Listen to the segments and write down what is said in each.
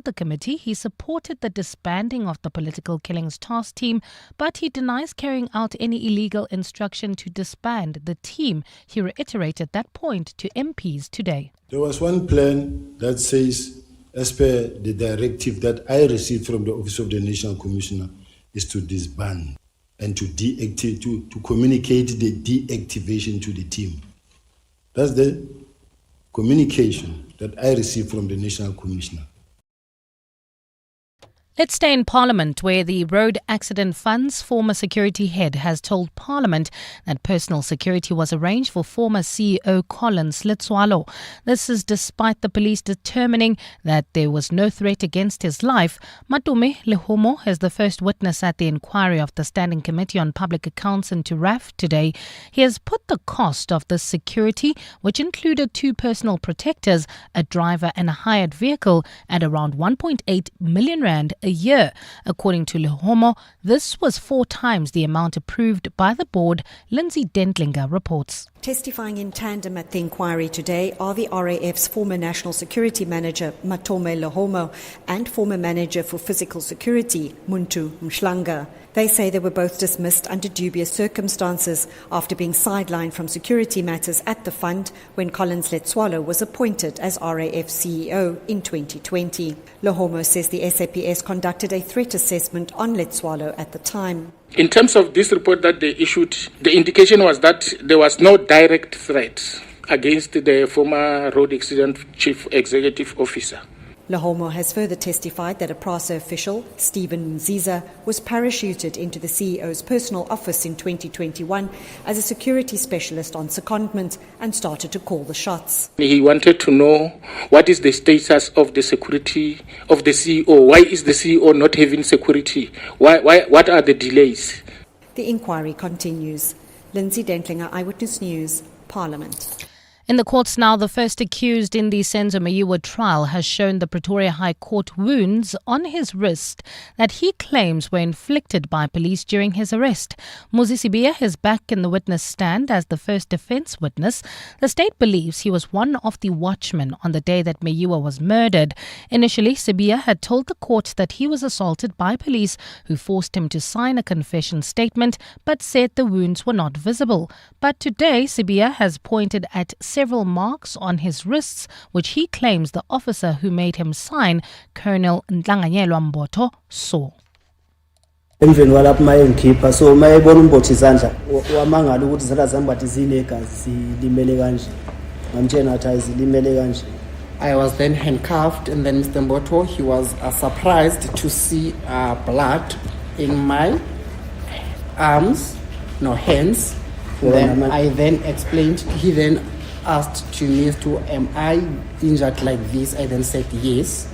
the committee he supported the disbanding of the political killings task team, but he denies carrying out any illegal instruction to disband the team. He reiterated that point to MPs today. There was one plan that says, as per the directive that I received from the Office of the National Commissioner, is to disband and to deactivate, to communicate the deactivation to the team. That's the communication that I received from the National Commissioner. Let's stay in Parliament, where the Road Accident Fund's former security head has told Parliament that personal security was arranged for former CEO Collins Letswalo. This is despite the police determining that there was no threat against his life. Matume Lehomo is the first witness at the inquiry of the Standing Committee on Public Accounts into RAF today. He has put the cost of the security, which included 2 personal protectors, a driver and a hired vehicle, at around 1.8 million rand a year. According to Lehomo, this was 4 times the amount approved by the board. Lindsay Dentlinger reports. Testifying in tandem at the inquiry today are the RAF's former National Security Manager, Matome Lehomo, and former Manager for Physical Security, Muntu Mshlanga. They say they were both dismissed under dubious circumstances after being sidelined from security matters at the fund when Collins Letswalo was appointed as RAF CEO in 2020. Lehomo says the SAPS conducted a threat assessment on Letswalo at the time. In terms of this report that they issued, the indication was that there was no direct threat against the former road accident chief executive officer. Lehomo has further testified that a PRASA official, Stephen Mziza, was parachuted into the CEO's personal office in 2021 as a security specialist on secondment and started to call the shots. He wanted to know what is the status of the security of the CEO. Why is the CEO not having security? What are the delays? The inquiry continues. Lindsay Dentlinger, Eyewitness News, Parliament. In the courts now, the first accused in the Senzo Mayiwa trial has shown the Pretoria High Court wounds on his wrist that he claims were inflicted by police during his arrest. Muzi Sibiya is back in the witness stand as the first defense witness. The state believes he was one of the watchmen on the day that Mayiwa was murdered. Initially, Sibiya had told the court that he was assaulted by police who forced him to sign a confession statement but said the wounds were not visible. But today, Sibiya has pointed at several marks on his wrists, which he claims the officer who made him sign, Colonel Relebogile Mabotja, saw. Emveni walapho mayengikhipha so mayebona umbotha izandla wamangala ukuthi izandla zami bathi zinegazi zilimele kanje ngamtshela ngathi ayizilimele kanje. I was then handcuffed, and then Mr. Mabotja, he was surprised to see blood in my hands. Then I then explained, he then asked to me am I injured like this? I then said yes.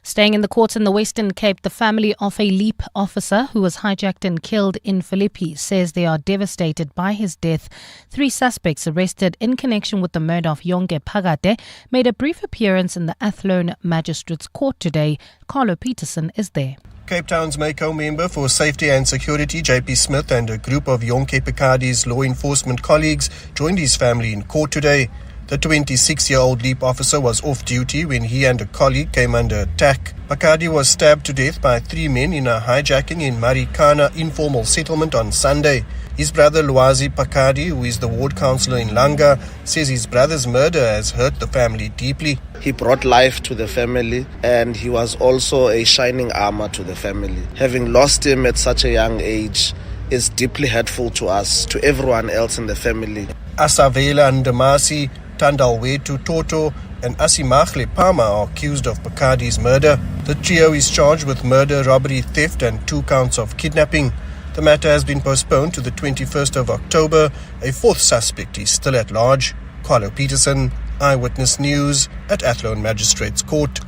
Staying in the courts in the Western Cape, the family of a LEAP officer who was hijacked and killed in Philippi says they are devastated by his death. 3 suspects arrested in connection with the murder of Yonke Phakade made a brief appearance in the Athlone Magistrates Court today. Carlo Peterson is there. Cape Town's MACO member for Safety and Security, JP Smith, and a group of Yonke Phakade's law enforcement colleagues joined his family in court today. The 26-year-old LEAP officer was off duty when he and a colleague came under attack. Phakade was stabbed to death by 3 men in a hijacking in Marikana informal settlement on Sunday. His brother Lwazi Phakade, who is the ward councillor in Langa, says his brother's murder has hurt the family deeply. He brought life to the family, and he was also a shining armor to the family. Having lost him at such a young age is deeply hurtful to us, to everyone else in the family. Asavela Ndamasi, Tandalwetu Toto, and Asimahle Pama are accused of Phakade's murder. The trio is charged with murder, robbery, theft, and 2 counts of kidnapping. The matter has been postponed to the 21st of October. A 4th suspect is still at large. Carlo Peterson, Eyewitness News at Athlone Magistrates Court.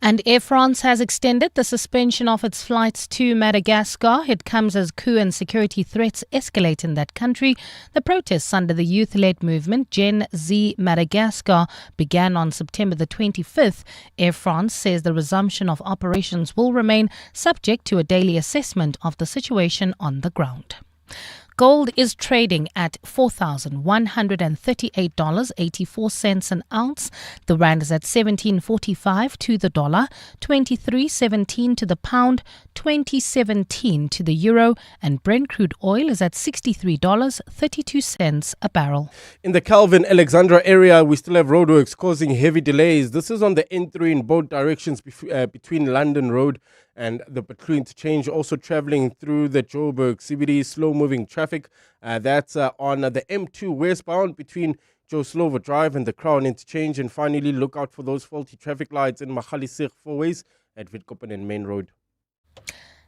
And Air France has extended the suspension of its flights to Madagascar. It comes as coup and security threats escalate in that country. The protests under the youth-led movement Gen Z Madagascar began on September the 25th. Air France says the resumption of operations will remain subject to a daily assessment of the situation on the ground. Gold is trading at $4,138.84 an ounce. The rand is at 17.45 to the dollar, 23.17 to the pound, 20.17 to the euro, and Brent crude oil is at $63.32 a barrel. In the Calvin Alexandra area, we still have roadworks causing heavy delays. This is on the N3 in both directions between London Road and the Between Interchange, also traveling through the Joburg CBD, slow-moving traffic. That's on the M2 westbound between Joe Slovo Drive and the Crown Interchange. And finally, look out for those faulty traffic lights in Magaliesig four-ways at Witkoppen and Main Road.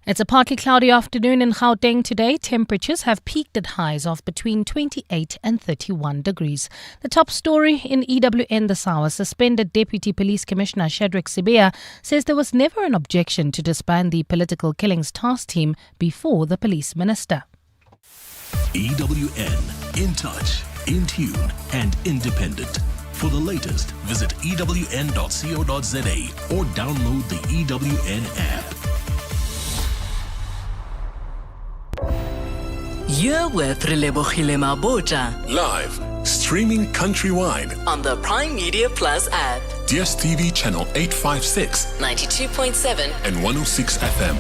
It's a partly cloudy afternoon in Gauteng today. Temperatures have peaked at highs of between 28 and 31 degrees. The top story in EWN this hour, suspended Deputy Police Commissioner Shadrack Sibea says there was never an objection to disband the political killings task team before the police minister. EWN, in touch, in tune and independent. For the latest, visit ewn.co.za or download the EWN app. You're with Relebogile Mabotja. Live, streaming countrywide On the Prime Media Plus app. DSTV channel 856, 92.7 and 106 FM.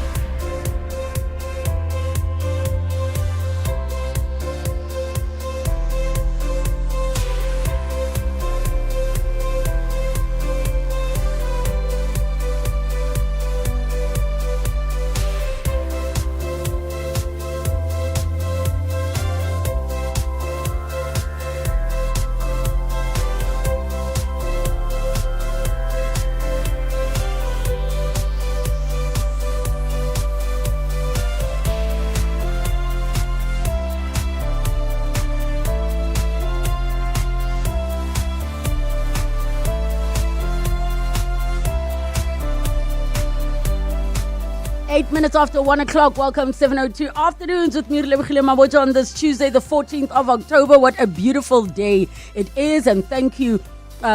Minutes after 1 o'clock. Welcome 7:02 afternoons with me, Relebogile Mabotja, on this Tuesday, the 14th of October. What a beautiful day it is, and thank you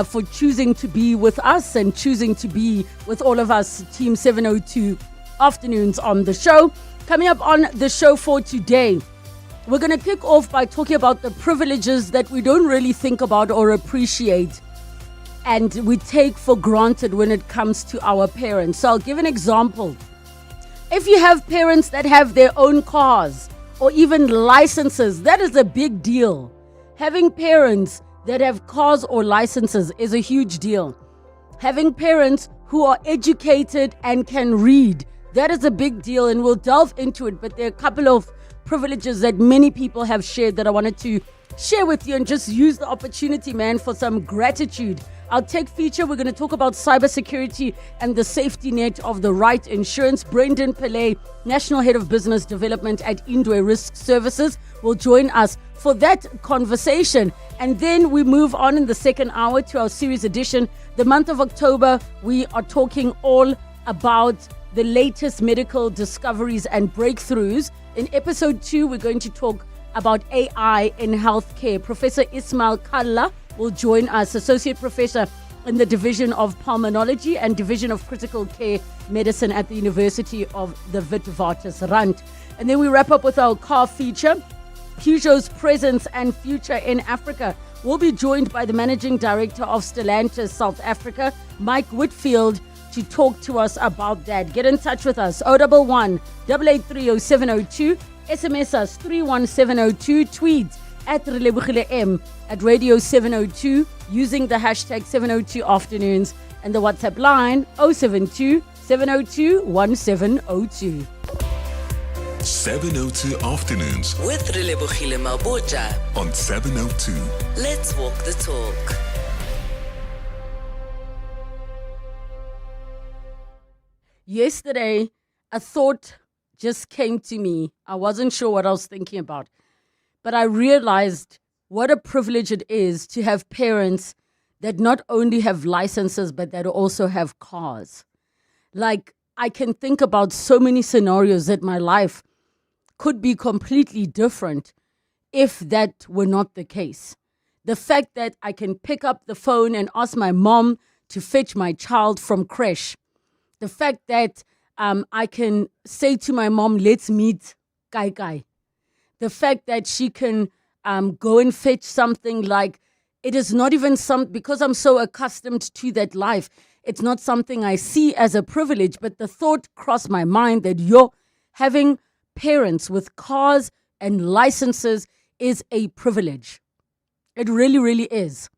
for choosing to be with us and choosing to be with all of us, Team 702 afternoons on the show. Coming up on the show for today, we're going to kick off by talking about the privileges that we don't really think about or appreciate and we take for granted when it comes to our parents. So I'll give an example. If you have parents that have their own cars or even licenses, that is a big deal. Having parents that have cars or licenses is a huge deal. Having parents who are educated and can read, that is a big deal, and we'll delve into it. But there are a couple of privileges that many people have shared that I wanted to share with you and just use the opportunity, man, for some gratitude. Our tech feature, we're going to talk about cybersecurity and the safety net of the right insurance. Brendan Pillay, National Head of Business Development at Indwe Risk Services, will join us for that conversation. And then we move on in the second hour to our series edition. The month of October, we are talking all about the latest medical discoveries and breakthroughs. In episode 2, we're going to talk about AI in healthcare. Professor Ismail Kalla will join us, Associate Professor in the Division of Pulmonology and Division of Critical Care Medicine at the University of the Witwatersrand. And then we wrap up with our car feature, Peugeot's presence and future in Africa. We'll be joined by the Managing Director of Stellantis South Africa, Mike Whitfield, to talk to us about that. Get in touch with us, 011 883 0702, SMS us 31702, tweet at Relebogile M, at Radio 702, using the hashtag 702 afternoons, and the WhatsApp line 072 702 1702. 702 afternoons With Relebogile Mabotja on 702. Let's walk the talk. Yesterday, a thought just came to me. I wasn't sure what I was thinking about, but I realized what a privilege it is to have parents that not only have licenses, but that also have cars. Like, I can think about so many scenarios that my life could be completely different if that were not the case. The fact that I can pick up the phone and ask my mom to fetch my child from creche. The fact that I can say to my mom, let's meet Kai Kai. The fact that she can go and fetch something, like, it is not even because I'm so accustomed to that life, it's not something I see as a privilege, but the thought crossed my mind that you're having parents with cars and licenses is a privilege. It really, really is.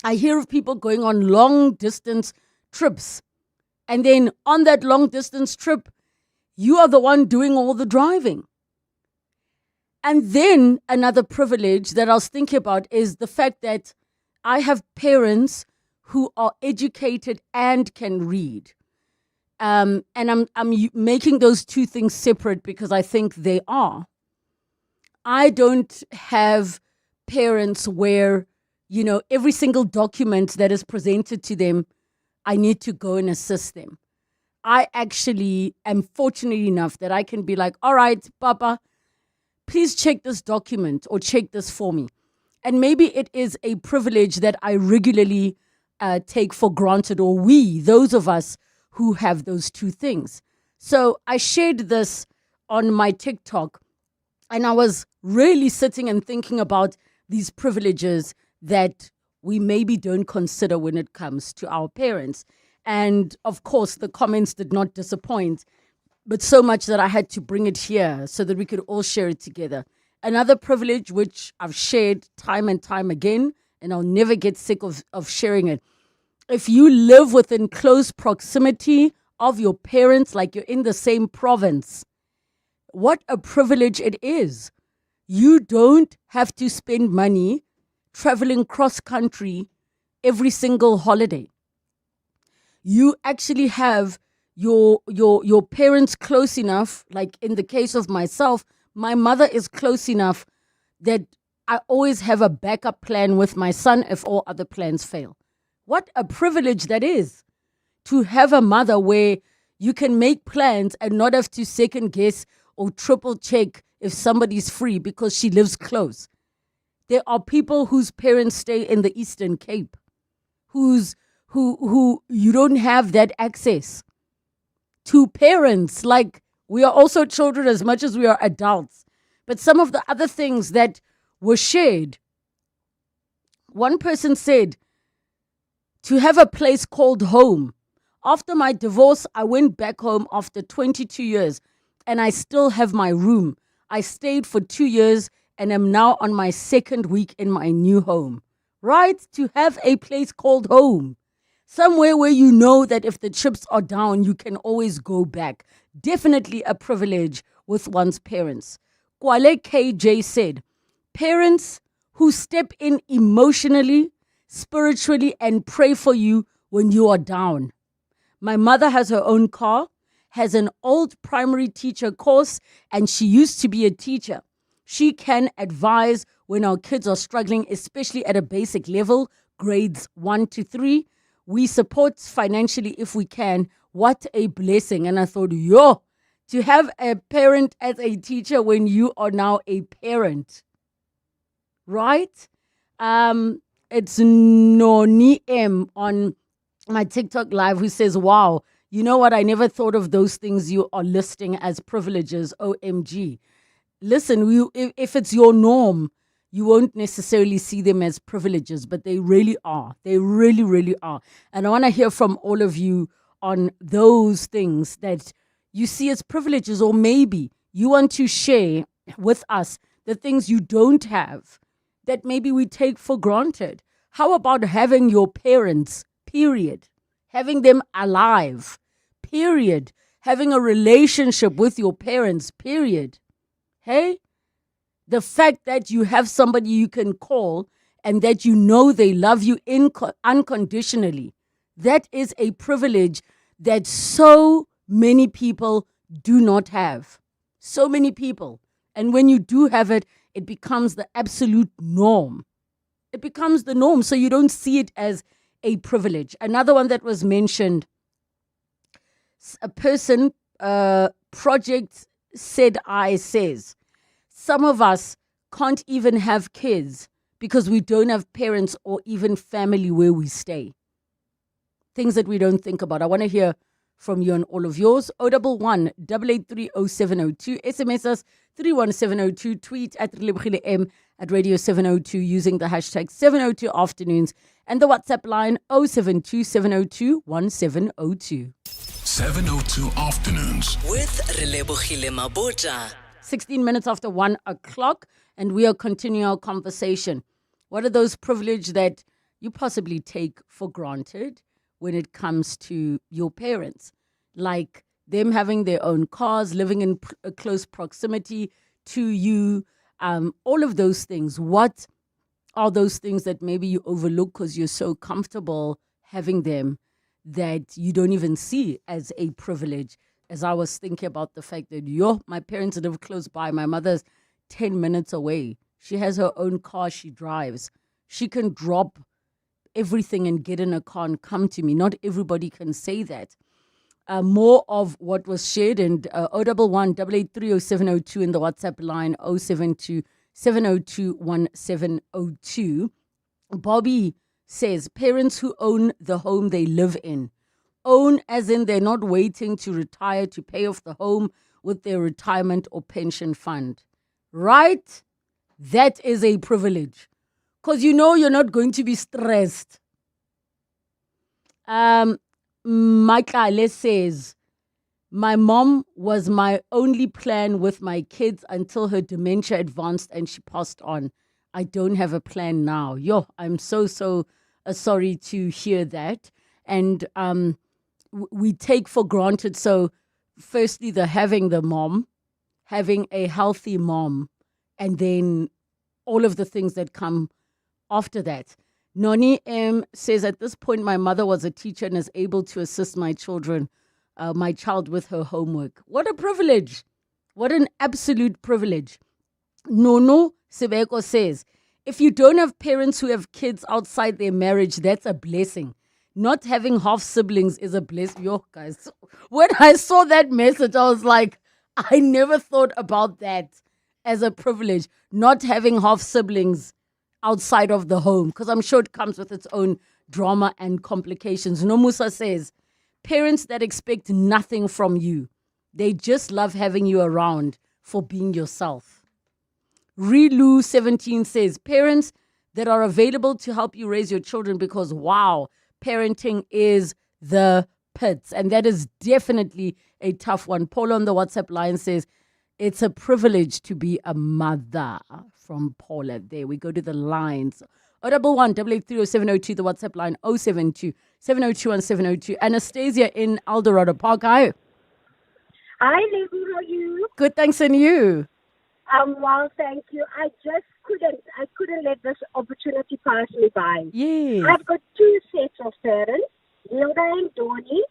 I hear of people going on long distance trips, and then on that long distance trip, you are the one doing all the driving. And then another privilege that I was thinking about is the fact that I have parents who are educated and can read. And I'm making those two things separate because I think they are. I don't have parents where, every single document that is presented to them, I need to go and assist them. I actually am fortunate enough that I can be like, all right, Papa, please check this document or check this for me. And maybe it is a privilege that I regularly take for granted, or those of us who have those two things. So I shared this on my TikTok, and I was really sitting and thinking about these privileges that we maybe don't consider when it comes to our parents. And of course, the comments did not disappoint, but so much that I had to bring it here so that we could all share it together. Another privilege, which I've shared time and time again, and I'll never get sick of sharing it. If you live within close proximity of your parents, like you're in the same province, what a privilege it is. You don't have to spend money traveling cross country every single holiday. You actually have your parents close enough, like in the case of myself, my mother is close enough that I always have a backup plan with my son if all other plans fail. What a privilege that is, to have a mother where you can make plans and not have to second guess or triple check if somebody's free because she lives close. There are people whose parents stay in the Eastern Cape, who you don't have that access to parents. Like, we are also children as much as we are adults. But some of the other things that were shared, one person said, to have a place called home. After my divorce, I went back home after 22 years and I still have my room. I stayed for 2 years and am now on my second week in my new home. Right? To have a place called home. Somewhere where you know that if the chips are down, you can always go back. Definitely a privilege with one's parents. Kwale KJ said, parents who step in emotionally, spiritually, and pray for you when you are down. My mother has her own car, has an old primary teacher course, and she used to be a teacher. She can advise when our kids are struggling, especially at a basic level, grades 1 to 3. We support financially if we can. What a blessing. And I thought, to have a parent as a teacher when you are now a parent. Right? It's Noni M on my TikTok live who says, wow, you know what? I never thought of those things you are listing as privileges. OMG. Listen, if it's your norm, you won't necessarily see them as privileges, but they really are. They really, really are. And I want to hear from all of you on those things that you see as privileges, or maybe you want to share with us the things you don't have that maybe we take for granted. How about having your parents, period? Having them alive, period. Having a relationship with your parents, period. Hey? The fact that you have somebody you can call and that you know they love you unconditionally, that is a privilege that so many people do not have. So many people. And when you do have it, it becomes the absolute norm. It becomes the norm, so you don't see it as a privilege. Another one that was mentioned, a person, Project Said I says, some of us can't even have kids because we don't have parents or even family where we stay. Things that we don't think about. I want to hear from you and all of yours. 011 883 0702. SMS us 31702. Tweet at Relebogile M at Radio 702 using the hashtag 702 afternoons. And the WhatsApp line 072 702 1702. 702 afternoons. With Relebogile Mabotja. 16 minutes after 1 o'clock, and we are continuing our conversation. What are those privileges that you possibly take for granted when it comes to your parents? Like them having their own cars, living in a close proximity to you, all of those things. What are those things that maybe you overlook because you're so comfortable having them that you don't even see as a privilege? As I was thinking about the fact that, my parents live close by. My mother's 10 minutes away. She has her own car she drives. She can drop everything and get in a car and come to me. Not everybody can say that. More of what was shared, and 011 883 0702 in the WhatsApp line 072 702 1702. Bobby says, parents who own the home they live in. Own as in they're not waiting to retire to pay off the home with their retirement or pension fund. Right? That is a privilege. Because you're not going to be stressed. Michael says, my mom was my only plan with my kids until her dementia advanced and she passed on. I don't have a plan now. I'm so sorry to hear that. And we take for granted. So firstly, having a healthy mom, and then all of the things that come after that. Noni M says, at this point, my mother was a teacher and is able to assist my child with her homework. What a privilege. What an absolute privilege. Nono Sebeko says, if you don't have parents who have kids outside their marriage, that's a blessing. Not having half siblings is a blessing. Guys, when I saw that message, I was like, I never thought about that as a privilege. Not having half siblings outside of the home, because I'm sure it comes with its own drama and complications. Nomusa says, parents that expect nothing from you. They just love having you around for being yourself. Relu 17 says, parents that are available to help you raise your children because, wow, parenting is the pits. And that is definitely a tough one. Paul on the WhatsApp line says, it's a privilege to be a mother. From Paula. There we go to the lines. 011 883 0702, the WhatsApp line 072 702 1702. Anastasia in Eldorado Park. Hi. Hi, Lady. How are you? Good, thanks, and you? Well, thank you. I couldn't let this opportunity pass me by. Yeah. I've got two sets of parents, Hilda and Donnie,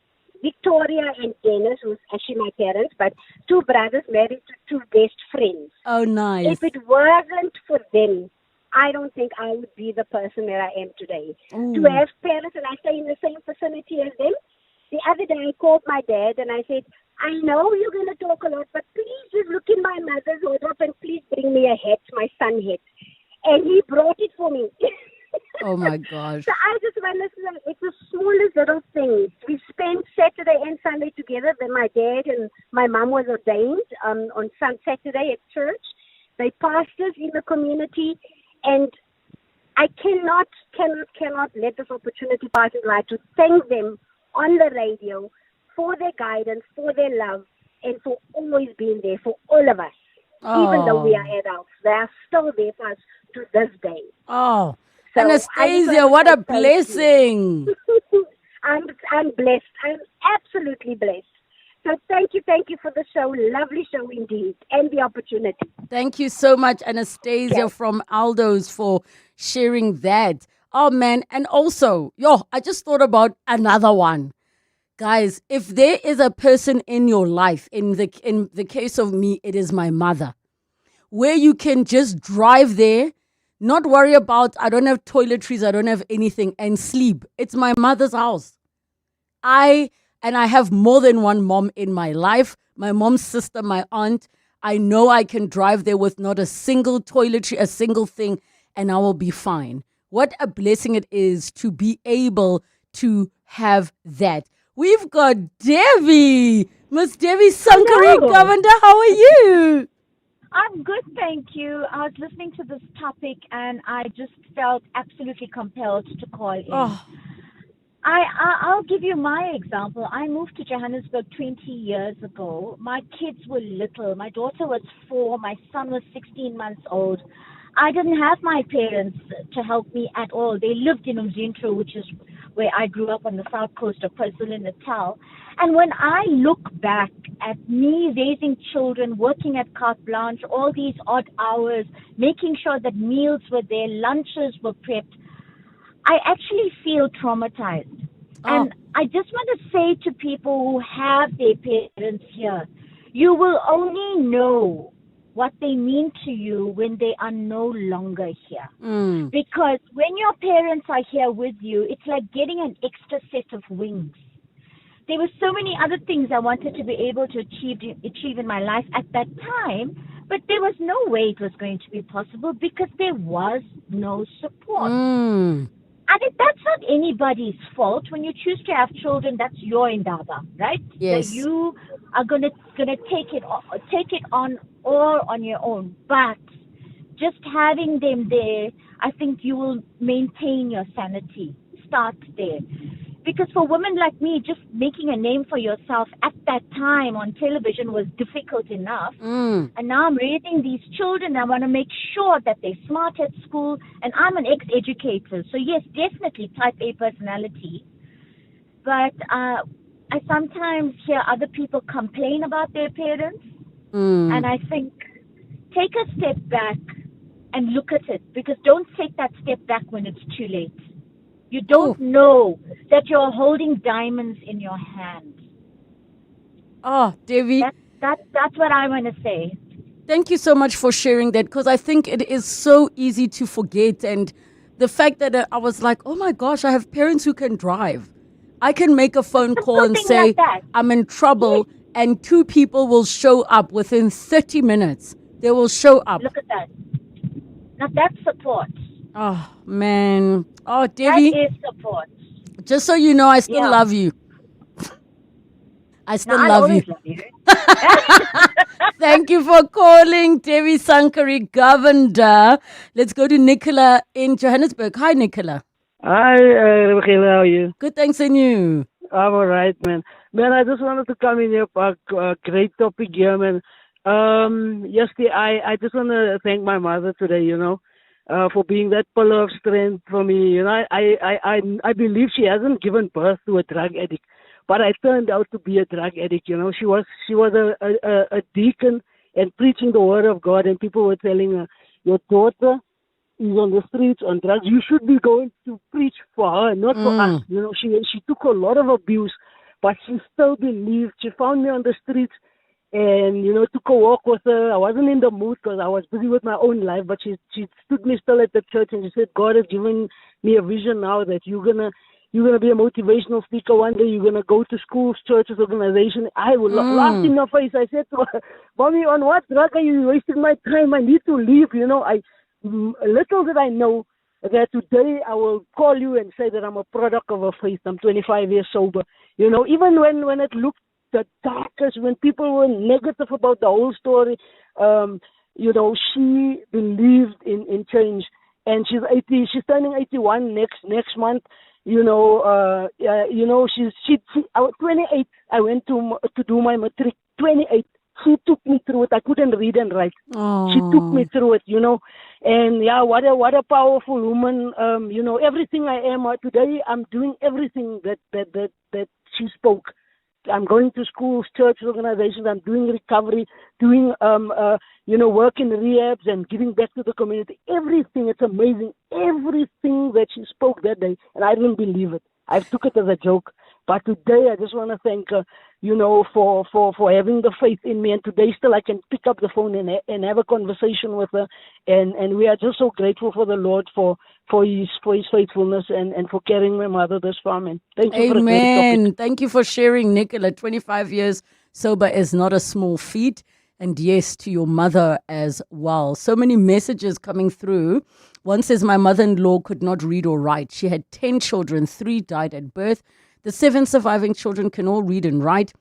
Victoria and Dennis, who's actually my parents, but two brothers married to two best friends. Oh, nice. If it wasn't for them, I don't think I would be the person that I am today. Ooh. To have parents, and I stay in the same vicinity as them. The other day I called my dad and I said, I know you're going to talk a lot, but please just look in my mother's wardrobe and please bring me a hat, my son hat. And he brought it for me. Oh, my gosh. So I just want to say, it's the smallest little things. We spent Saturday and Sunday together. Then my dad and my mom was ordained on Saturday at church. They pastors in the community. And I cannot let this opportunity pass me by to thank them on the radio for their guidance, for their love, and for always being there for all of us. Oh. Even though we are adults, they are still there for us to this day. Oh, so Anastasia, what a blessing. I'm blessed. I'm absolutely blessed. So thank you for the show. Lovely show indeed, and the opportunity. Thank you so much, Anastasia from Aldo's, for sharing that. Oh, man. And also, I just thought about another one. Guys, if there is a person in your life, in the case of me, it is my mother, where you can just drive there, not worry about, I don't have toiletries, I don't have anything, and sleep. It's my mother's house. I have more than one mom in my life, my mom's sister, my aunt. I know I can drive there with not a single toiletry, a single thing, and I will be fine. What a blessing it is to be able to have that. We've got Devi. Miss Devi Sankari Hello. Governor, how are you? I'm good, thank you. I was listening to this topic and I just felt absolutely compelled to call in. Oh. I'll give you my example. I moved to Johannesburg 20 years ago. My kids were little. My daughter was 4. My son was 16 months old. I didn't have my parents to help me at all. They lived in Umzintro, which is where I grew up on the south coast of KwaZulu-Natal. And when I look back at me raising children, working at Carte Blanche, all these odd hours, making sure that meals were there, lunches were prepped, I actually feel traumatized. And I just want to say to people who have their parents here, you will only know what they mean to you when they are no longer here. Because when your parents are here with you, it's like getting an extra set of wings. There were so many other things I wanted to be able to achieve in my life at that time, but there was no way it was going to be possible because there was no support. And that's not anybody's fault. When you choose to have children, that's your indaba, right? Yes. That you are gonna take it on all on your own. But just having them there, I think you will maintain your sanity. Start there. Because for women like me, just making a name for yourself at that time on television was difficult enough. And now I'm raising these children. I want to make sure that they're smart at school. And I'm an ex-educator. So yes, definitely type A personality. But I sometimes hear other people complain about their parents. And I think take a step back and look at it. Because don't take that step back when it's too late. You don't know that you're holding diamonds in your hand. Oh, Devi. That's what I want to say. Thank you so much for sharing that, because I think it is so easy to forget. And the fact that I was like, oh my gosh, I have parents who can drive. I can make a phone call and say, like that. I'm in trouble, and 2 people will show up within 30 minutes. They will show up. Look at that. Now that's support. Oh, man. Oh, Devi. That is support. Just so you know, I still love you. I still love you. Love you. Thank you for calling, Devi Sankari Governor. Let's go to Nicola in Johannesburg. Hi, Nicola. Hi, Relebogile, how are you? Good, thanks, and you? I'm all right, man. Man, I just wanted to come in here for a great topic here, man. Yesterday, I just want to thank my mother today, for being that pillar of strength for me. I believe she hasn't given birth to a drug addict, but I turned out to be a drug addict. She was a deacon and preaching the word of God, and people were telling her, your daughter is on the streets on drugs. You should be going to preach for her, not for us. She took a lot of abuse, but she still believed. She found me on the streets and, took a walk with her. I wasn't in the mood because I was busy with my own life, but she stood me still at the church and she said, God has given me a vision now that you're gonna be a motivational speaker one day. You're gonna go to schools, churches, organizations. I would laugh in her face. I said to her, Mommy, on what drug are you wasting my time? I need to leave. Little did I know that today I will call you and say that I'm a product of her faith. I'm 25 years sober. Even when it looked the darkest, when people were negative about the whole story, she believed in change. And she's 80. She's turning 81 next month. She's I was 28. I went to do my matric. 28. She took me through it. I couldn't read and write. Oh. She took me through it, And what a powerful woman. Everything I am today, I'm doing everything that she spoke. I'm going to schools, church organizations. I'm doing recovery, doing work in rehabs and giving back to the community. Everything. It's amazing. Everything that she spoke that day, and I didn't believe it. I took it as a joke. But today, I just want to thank her, for having the faith in me. And today, still, I can pick up the phone and have a conversation with her. And we are just so grateful for the Lord for his faithfulness and for carrying my mother this far, man. Thank you for the great topic. Thank you for sharing, Nicola. 25 years sober is not a small feat. And yes, to your mother as well. So many messages coming through. One says, my mother-in-law could not read or write. She had 10 children, 3 died at birth. The 7 surviving children can all read and write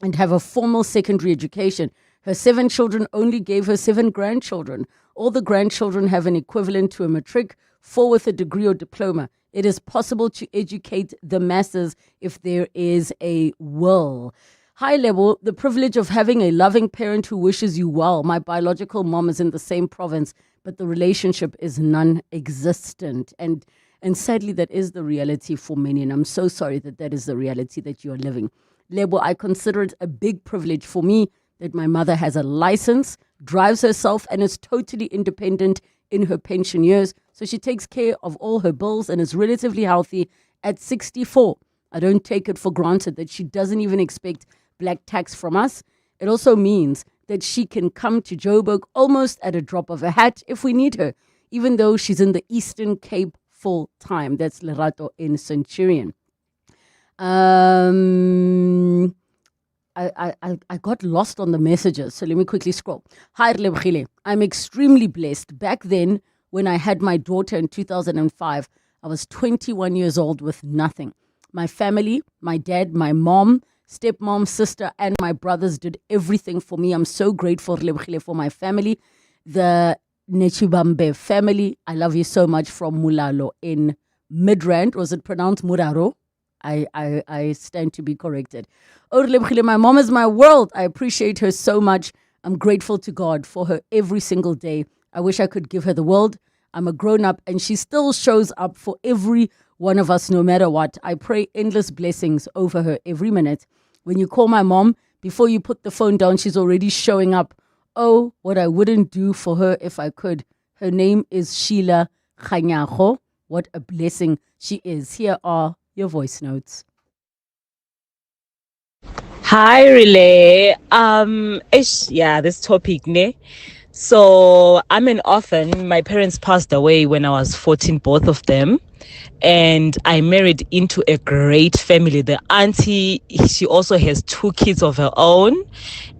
and have a formal secondary education. Her 7 children only gave her 7 grandchildren. All the grandchildren have an equivalent to a matric, 4 with a degree or diploma. It is possible to educate the masses if there is a will. High level, the privilege of having a loving parent who wishes you well. My biological mom is in the same province, but the relationship is non-existent. And sadly, that is the reality for many. And I'm so sorry that is the reality that you are living. Lebo, I consider it a big privilege for me that my mother has a license, drives herself, and is totally independent in her pension years. So she takes care of all her bills and is relatively healthy at 64. I don't take it for granted that she doesn't even expect black tax from us. It also means that she can come to Joburg almost at a drop of a hat if we need her, even though she's in the Eastern Cape full time. That's Lerato in Centurion. I got lost on the messages, so let me quickly scroll. Hi, Relebogile. I'm extremely blessed. Back then, when I had my daughter in 2005, I was 21 years old with nothing. My family, my dad, my mom, stepmom, sister, and my brothers did everything for me. I'm so grateful, Relebogile, for my family. The Nechibambe family, I love you so much, from Mulalo in Midrand. Was it pronounced Muraro? I stand to be corrected. Oh, Relebogile, my mom is my world. I appreciate her so much. I'm grateful to God for her every single day. I wish I could give her the world. I'm a grown-up and she still shows up for every one of us no matter what. I pray endless blessings over her every minute. When you call my mom, before you put the phone down, she's already showing up. Oh, what I wouldn't do for her if I could. Her name is Sheila Khanyago. What a blessing she is. Here are your voice notes. Hi, Relay. This topic, ne? So I'm an orphan. My parents passed away when I was 14, both of them. And I married into a great family. The auntie, she also has 2 kids of her own.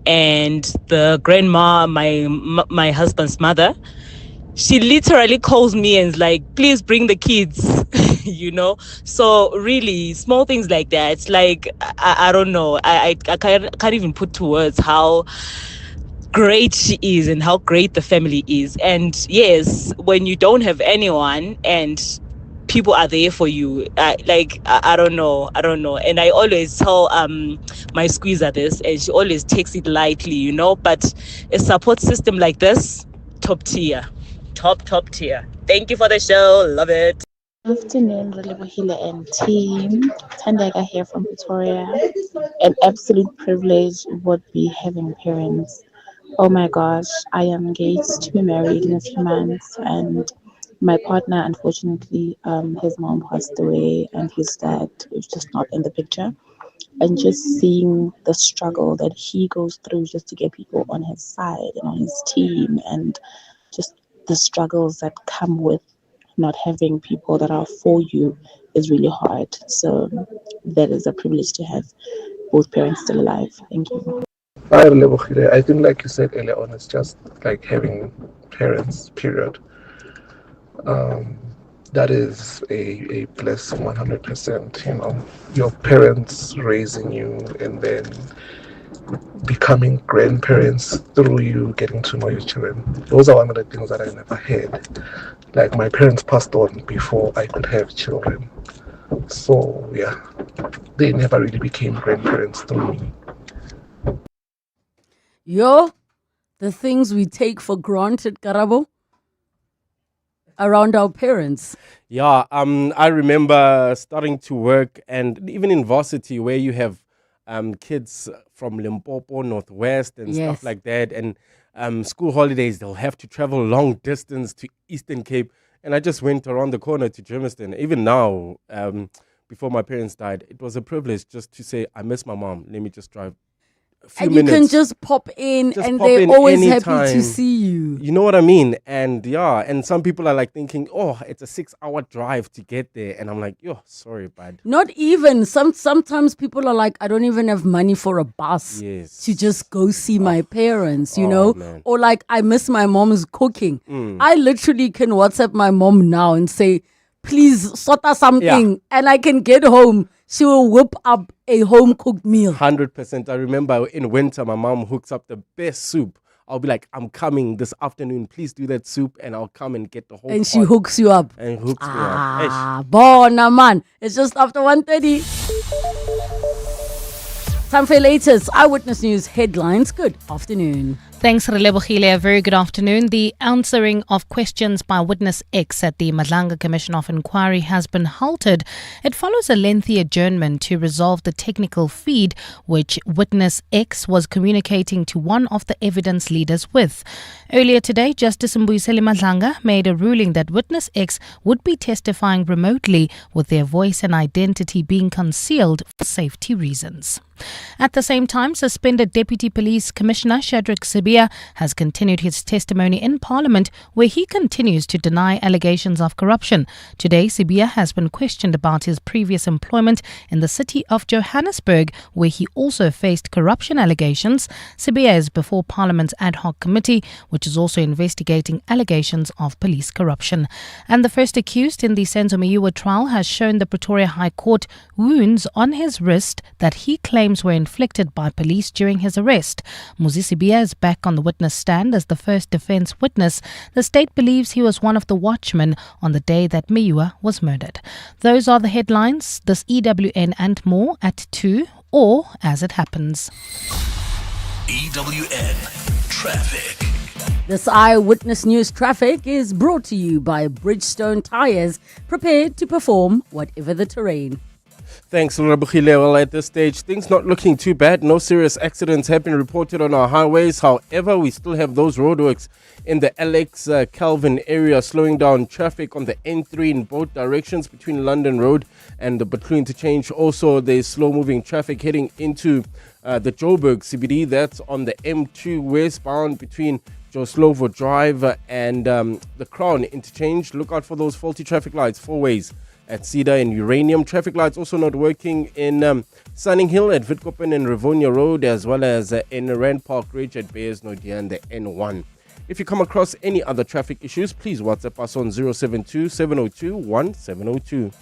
And the grandma, my husband's mother, she literally calls me and is like, please bring the kids, So really, small things like that. Like, I don't know. I can't even put to words how great she is and how great the family is. And yes, when you don't have anyone and people are there for you, I don't know. And I always tell my squeezer this, and she always takes it lightly, but a support system like this, top tier. Top tier. Thank you for the show. Love it. Good afternoon, Relebogile and team. Tandega here from Pretoria. An absolute privilege would be having parents. Oh my gosh, I am engaged to be married in a few months, and my partner, unfortunately, his mom passed away and his dad is just not in the picture. And just seeing the struggle that he goes through just to get people on his side and on his team, and just the struggles that come with not having people that are for you is really hard. So that is a privilege to have both parents still alive. Thank you. I think, like you said earlier on, it's just like having parents, period. That is a blessing 100%. Your parents raising you and then becoming grandparents through you getting to know your children. Those are one of the things that I never had. Like, my parents passed on before I could have children. So yeah, they never really became grandparents through me. The things we take for granted, Karabo, around our parents. Yeah, I remember starting to work, and even in varsity, where you have kids from Limpopo, Northwest, and stuff like that. And school holidays, they'll have to travel long distance to Eastern Cape. And I just went around the corner to Germiston. Even now, before my parents died, it was a privilege just to say, I miss my mom. Let me just drive a few minutes. You can just pop in, and they're always anytime. Happy to see you. You know what I mean? And and some people are like thinking, oh, it's a 6-hour drive to get there. And I'm like, sorry, bud. Not even. Sometimes people are like, I don't even have money for a bus to just go see my parents, Man. Or like, I miss my mom's cooking. I literally can WhatsApp my mom now and say, please sort out something, and I can get home she will whip up a home-cooked meal. 100%. I remember in winter, my mom hooks up the best soup. I'll be like, I'm coming this afternoon. Please do that soup, and I'll come and get the whole. And she hooks you up. And hooks me up. Bona man. It's just after 1:30. Time for your latest Eyewitness News headlines. Good afternoon. Thanks, Relebogile. A very good afternoon. The answering of questions by Witness X at the Madlanga Commission of Inquiry has been halted. It follows a lengthy adjournment to resolve the technical feed which Witness X was communicating to one of the evidence leaders with. Earlier today, Justice Mbuyiseli Madlanga made a ruling that Witness X would be testifying remotely with their voice and identity being concealed for safety reasons. At the same time, suspended Deputy Police Commissioner Shadrack Sibia has continued his testimony in Parliament, where he continues to deny allegations of corruption. Today, Sibia has been questioned about his previous employment in the city of Johannesburg, where he also faced corruption allegations. Sibia is before Parliament's ad hoc committee, which is also investigating allegations of police corruption. And the first accused in the Senzo Meyiwa trial has shown the Pretoria High Court wounds on his wrist that he claims were inflicted by police during his arrest. Muzi Sibia is back on the witness stand as the first defense witness. The state believes he was one of the watchmen on the day that Meyiwa was murdered. Those are the headlines. This EWN and more at 2 or as it happens. EWN Traffic. This Eyewitness News traffic is brought to you by Bridgestone Tires, prepared to perform whatever the terrain. Thanks, Relebogile. Well, at this stage, things not looking too bad. No serious accidents have been reported on our highways. However, we still have those roadworks in the Alex Calvin area, slowing down traffic on the N3 in both directions between London Road and the Butler Interchange. Also, there's slow-moving traffic heading into the Joburg CBD. That's on the M2 westbound between Joe Slovo Drive and the Crown Interchange. Look out for those faulty traffic lights, 4 ways at Cedar and Uranium. Traffic lights also not working in Sunning Hill at Witkoppen and Rivonia Road, as well as in Rand Park Ridge at Bears Nodia and the N1. If you come across any other traffic issues, please WhatsApp us on 072-702-1702.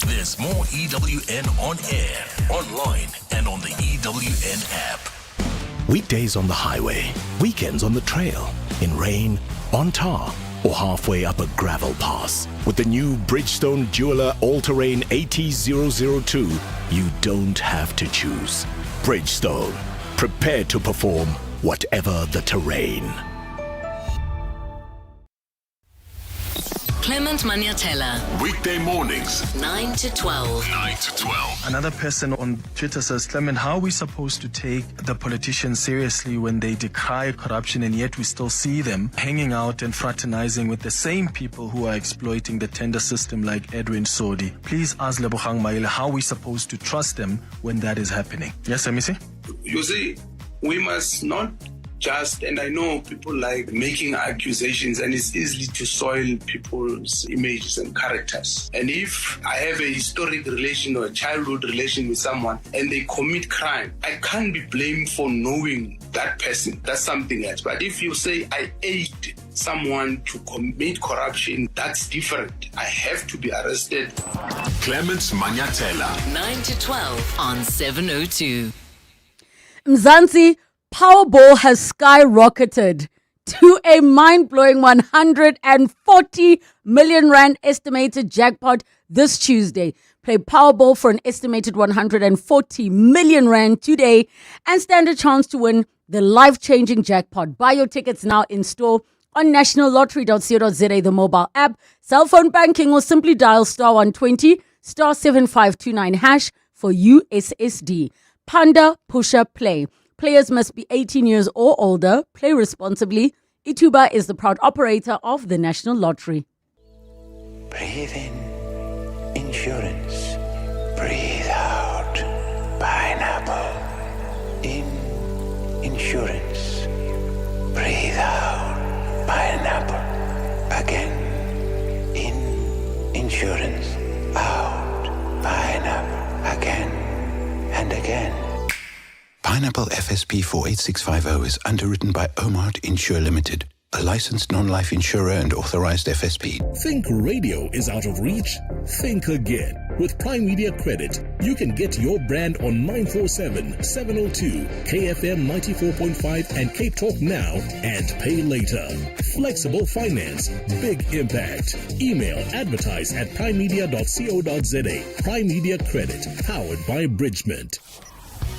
There's more EWN on air, online, and on the EWN app. Weekdays on the highway, weekends on the trail, in rain, on tar, or halfway up a gravel pass. With the new Bridgestone Jeweler All-Terrain AT002, you don't have to choose. Bridgestone, prepared to perform whatever the terrain. Clement Maniatella. Weekday mornings, 9 to 12. 9 to 12. Another person on Twitter says, Clement, how are we supposed to take the politicians seriously when they decry corruption and yet we still see them hanging out and fraternizing with the same people who are exploiting the tender system like Edwin Sodi? Please ask Lebogang Maile how are we supposed to trust them when that is happening? Yes, Amisi? You see, we must not just, and I know people like making accusations and it's easy to soil people's images and characters. And if I have a historic relation or a childhood relation with someone and they commit crime, I can't be blamed for knowing that person. That's something else. But if you say I aid someone to commit corruption, that's different. I have to be arrested. Clement Maniatella. 9 to 12 on 702. Mzansi, Powerball has skyrocketed to a mind-blowing 140 million rand estimated jackpot this Tuesday. Play Powerball for an estimated 140 million rand today and stand a chance to win the life-changing jackpot. Buy your tickets now in store on nationallottery.co.za, the mobile app, cell phone banking, or simply dial *120 *7529# for USSD. Panda Pusher Play. Players must be 18 years or older. Play responsibly. Ituba is the proud operator of the National Lottery. Breathe in, insurance. Breathe out, pineapple. In, insurance. Breathe out, pineapple. Again, in, insurance. Out, pineapple. Again and again. Pineapple FSP 48650 is underwritten by Omart Insure Limited. a licensed non-life insurer and authorized FSP. Think radio is out of reach? Think again. With Prime Media Credit, you can get your brand on 947, 702, KFM 94.5 and Cape Talk now and pay later. Flexible finance, big impact. Email advertise@primemedia.co.za. Prime Media Credit, powered by Bridgement.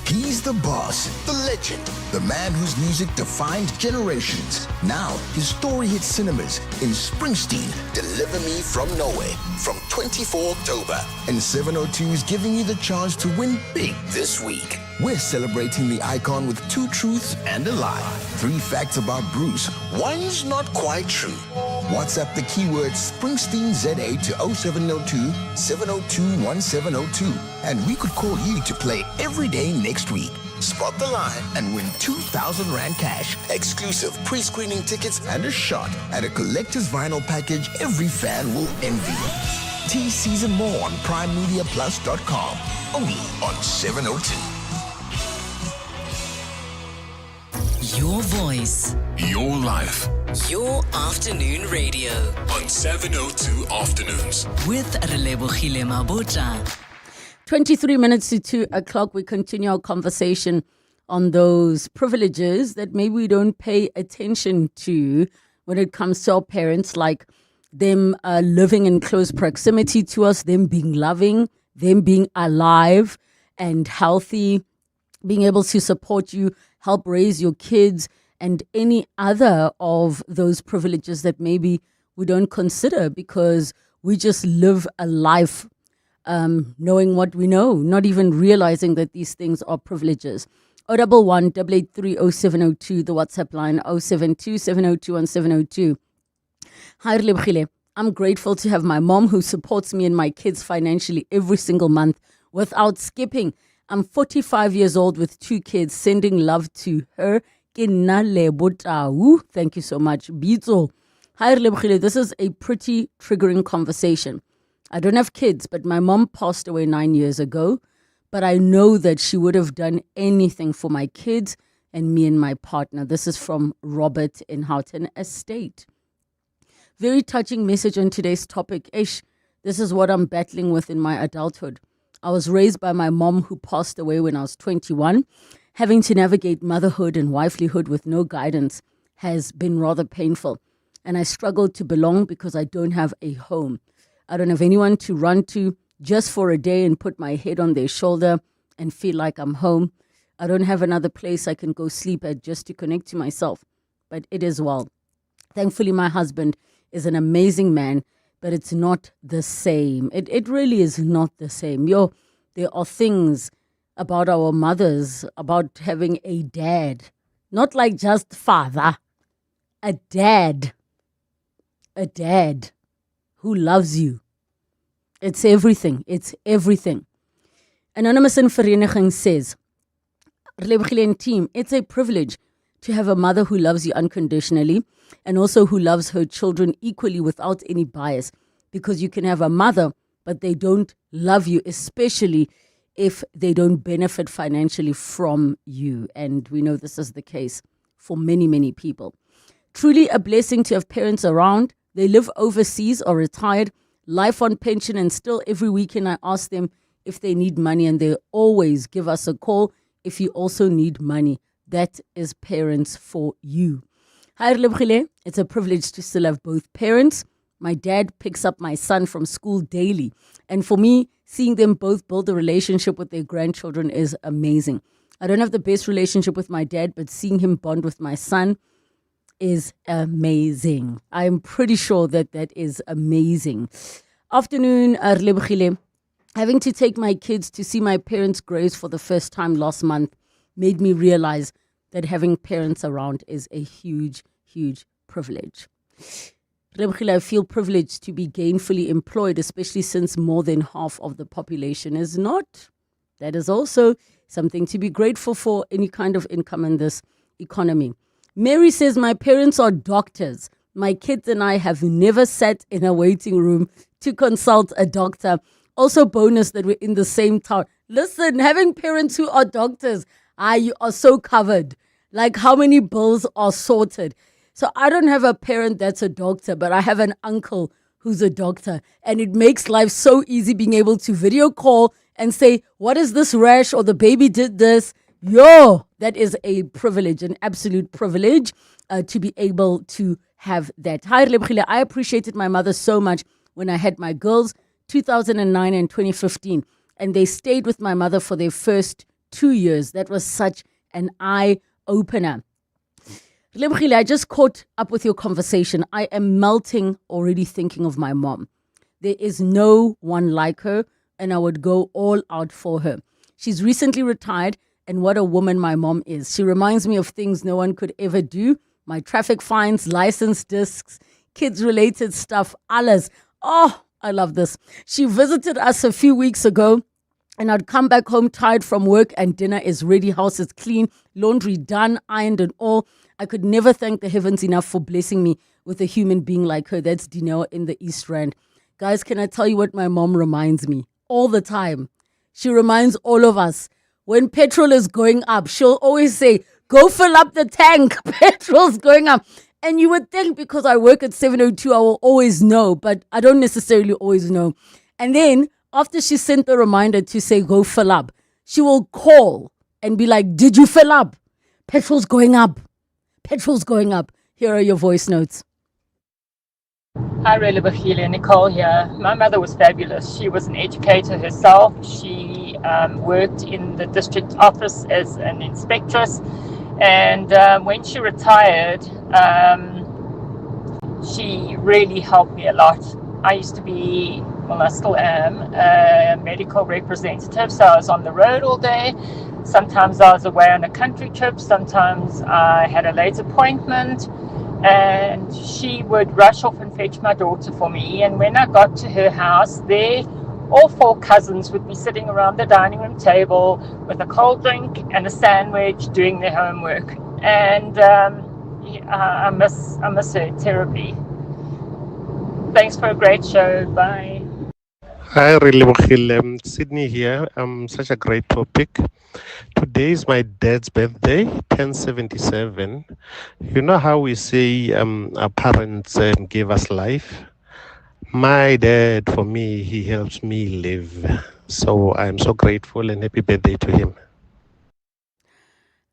He's the boss, the legend, the man whose music defined generations. Now, his story hits cinemas in Springsteen, Deliver Me From Nowhere, from 24 October. And 702 is giving you the chance to win big this week. We're celebrating the icon with 2 truths and a lie. 3 facts about Bruce. One's not quite true. WhatsApp the keyword Springsteen ZA to 0702 702 1702 and we could call you to play every day next week. Spot the line and win 2,000 Rand cash, exclusive pre-screening tickets and a shot at a collector's vinyl package every fan will envy. TCs and more on primemediaplus.com. Only on 702. Your voice. Your life. Your afternoon radio. On 702 Afternoons. With Relebogile Mabotja. 23 minutes to 2 o'clock, we continue our conversation on those privileges that maybe we don't pay attention to when it comes to our parents, like them living in close proximity to us, them being loving, them being alive and healthy, being able to support you, help raise your kids, and any other of those privileges that maybe we don't consider because we just live a life knowing what we know, not even realizing that these things are privileges. 011 883 0702, the WhatsApp line 072 702 1702. Hi, Relebogile. I'm grateful to have my mom who supports me and my kids financially every single month without skipping. I'm 45 years old with 2 kids, sending love to her. Thank you so much. Bitso. Hi, Relebogile. This is a pretty triggering conversation. I don't have kids, but my mom passed away 9 years ago. But I know that she would have done anything for my kids and me and my partner. This is from Robert in Houghton Estate. Very touching message on today's topic. Ish, this is what I'm battling with in my adulthood. I was raised by my mom who passed away when I was 21. Having to navigate motherhood and wifelyhood with no guidance has been rather painful. And I struggle to belong because I don't have a home. I don't have anyone to run to just for a day and put my head on their shoulder and feel like I'm home. I don't have another place I can go sleep at just to connect to myself. But it is well. Thankfully, my husband is an amazing man, but it's not the same. It really is not the same. There are things about our mothers, about having a dad, not like just father, a dad who loves you. It's everything. It's everything. Anonymous in Vereniging says, Relebogile and team, it's a privilege to have a mother who loves you unconditionally and also who loves her children equally without any bias, because you can have a mother, but they don't love you, especially if they don't benefit financially from you. And we know this is the case for many, many people. Truly a blessing to have parents around. They live overseas or retired, life on pension, and still every weekend I ask them if they need money, and they always give us a call if you also need money. That is parents for you. Hi, Relebogile. It's a privilege to still have both parents. My dad picks up my son from school daily. And for me, seeing them both build a relationship with their grandchildren is amazing. I don't have the best relationship with my dad, but seeing him bond with my son is amazing. I'm pretty sure that is amazing. Afternoon, Relebogile. Having to take my kids to see my parents' graves for the first time last month made me realize that having parents around is a huge, huge privilege. Relebogile, I feel privileged to be gainfully employed, especially since more than half of the population is not. That is also something to be grateful for, any kind of income in this economy. Mary says, my parents are doctors. My kids and I have never sat in a waiting room to consult a doctor. Also bonus that we're in the same town. Listen, having parents who are doctors, you are so covered. Like, how many bills are sorted? So I don't have a parent that's a doctor, but I have an uncle who's a doctor. And it makes life so easy being able to video call and say, what is this rash? Or the baby did this. That is a privilege, an absolute privilege to be able to have that. Hi, Relebogile. I appreciated my mother so much when I had my girls, 2009 and 2015. And they stayed with my mother for their first 2 years. That was such an eye-opener. Relebogile, I just caught up with your conversation. I am melting already thinking of my mom. There is no one like her, and I would go all out for her. She's recently retired, and what a woman my mom is. She reminds me of things no one could ever do. My traffic fines, license discs, kids-related stuff, alles. Oh, I love this. She visited us a few weeks ago, and I'd come back home tired from work, and dinner is ready, house is clean, laundry done, ironed and all. I could never thank the heavens enough for blessing me with a human being like her. That's Dineo in the East Rand. Guys, can I tell you what my mom reminds me all the time? She reminds all of us, when petrol is going up, she'll always say, go fill up the tank, petrol's going up. And you would think because I work at 702, I will always know, but I don't necessarily always know. And then after she sent the reminder to say, go fill up, she will call and be like, did you fill up? Petrol's going up. Petrol's going up. Here are your voice notes. Hi, Relebogile, Nicole here. My mother was fabulous. She was an educator herself. She worked in the district office as an inspectress. And when she retired, she really helped me a lot. I used to be, well, I still am, a medical representative. So I was on the road all day. Sometimes I was away on a country trip. Sometimes I had a late appointment. And she would rush off and fetch my daughter for me. And when I got to her house, there, all four cousins would be sitting around the dining room table with a cold drink and a sandwich doing their homework. And I miss her terribly. Thanks for a great show. Bye. Hi, Relebogile. Sydney here. Such a great topic. Today is my dad's birthday, 1077. You know how we say our parents gave us life? My dad, for me, he helps me live. So I'm so grateful and happy birthday to him.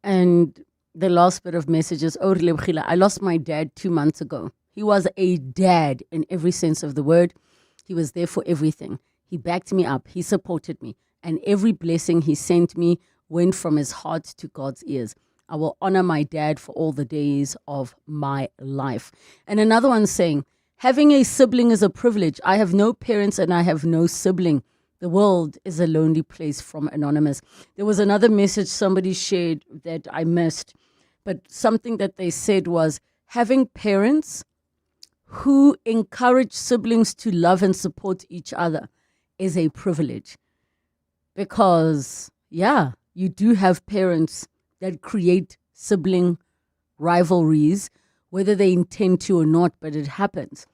And the last bit of messages. Oh, Relebogile, I lost my dad 2 months ago. He was a dad in every sense of the word. He was there for everything. He backed me up. He supported me. And every blessing he sent me went from his heart to God's ears. I will honor my dad for all the days of my life. And another one saying, having a sibling is a privilege. I have no parents and I have no sibling. The world is a lonely place, from Anonymous. There was another message somebody shared that I missed, but something that they said was, having parents who encourage siblings to love and support each other is a privilege. Because, you do have parents that create sibling rivalries, whether they intend to or not, but it happens.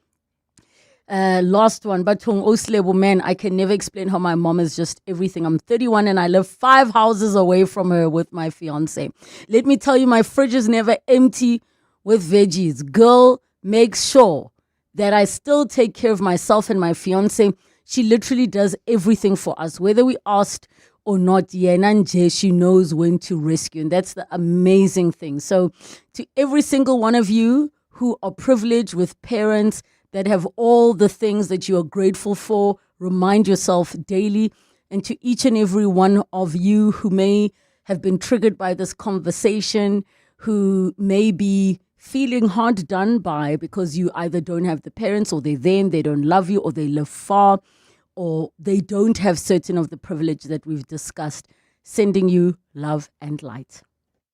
Last one, Batong Oslebo, man, I can never explain how my mom is just everything. I'm 31 and I live 5 houses away from her with my fiance. Let me tell you, my fridge is never empty with veggies. Girl makes sure that I still take care of myself and my fiance. She literally does everything for us, whether we asked or not. She knows when to rescue, and that's the amazing thing. So to every single one of you who are privileged with parents that have all the things that you are grateful for, remind yourself daily. And to each and every one of you who may have been triggered by this conversation, who may be feeling hard done by because you either don't have the parents, or they're there and they don't love you, or they live far, or they don't have certain of the privilege that we've discussed, sending you love and light.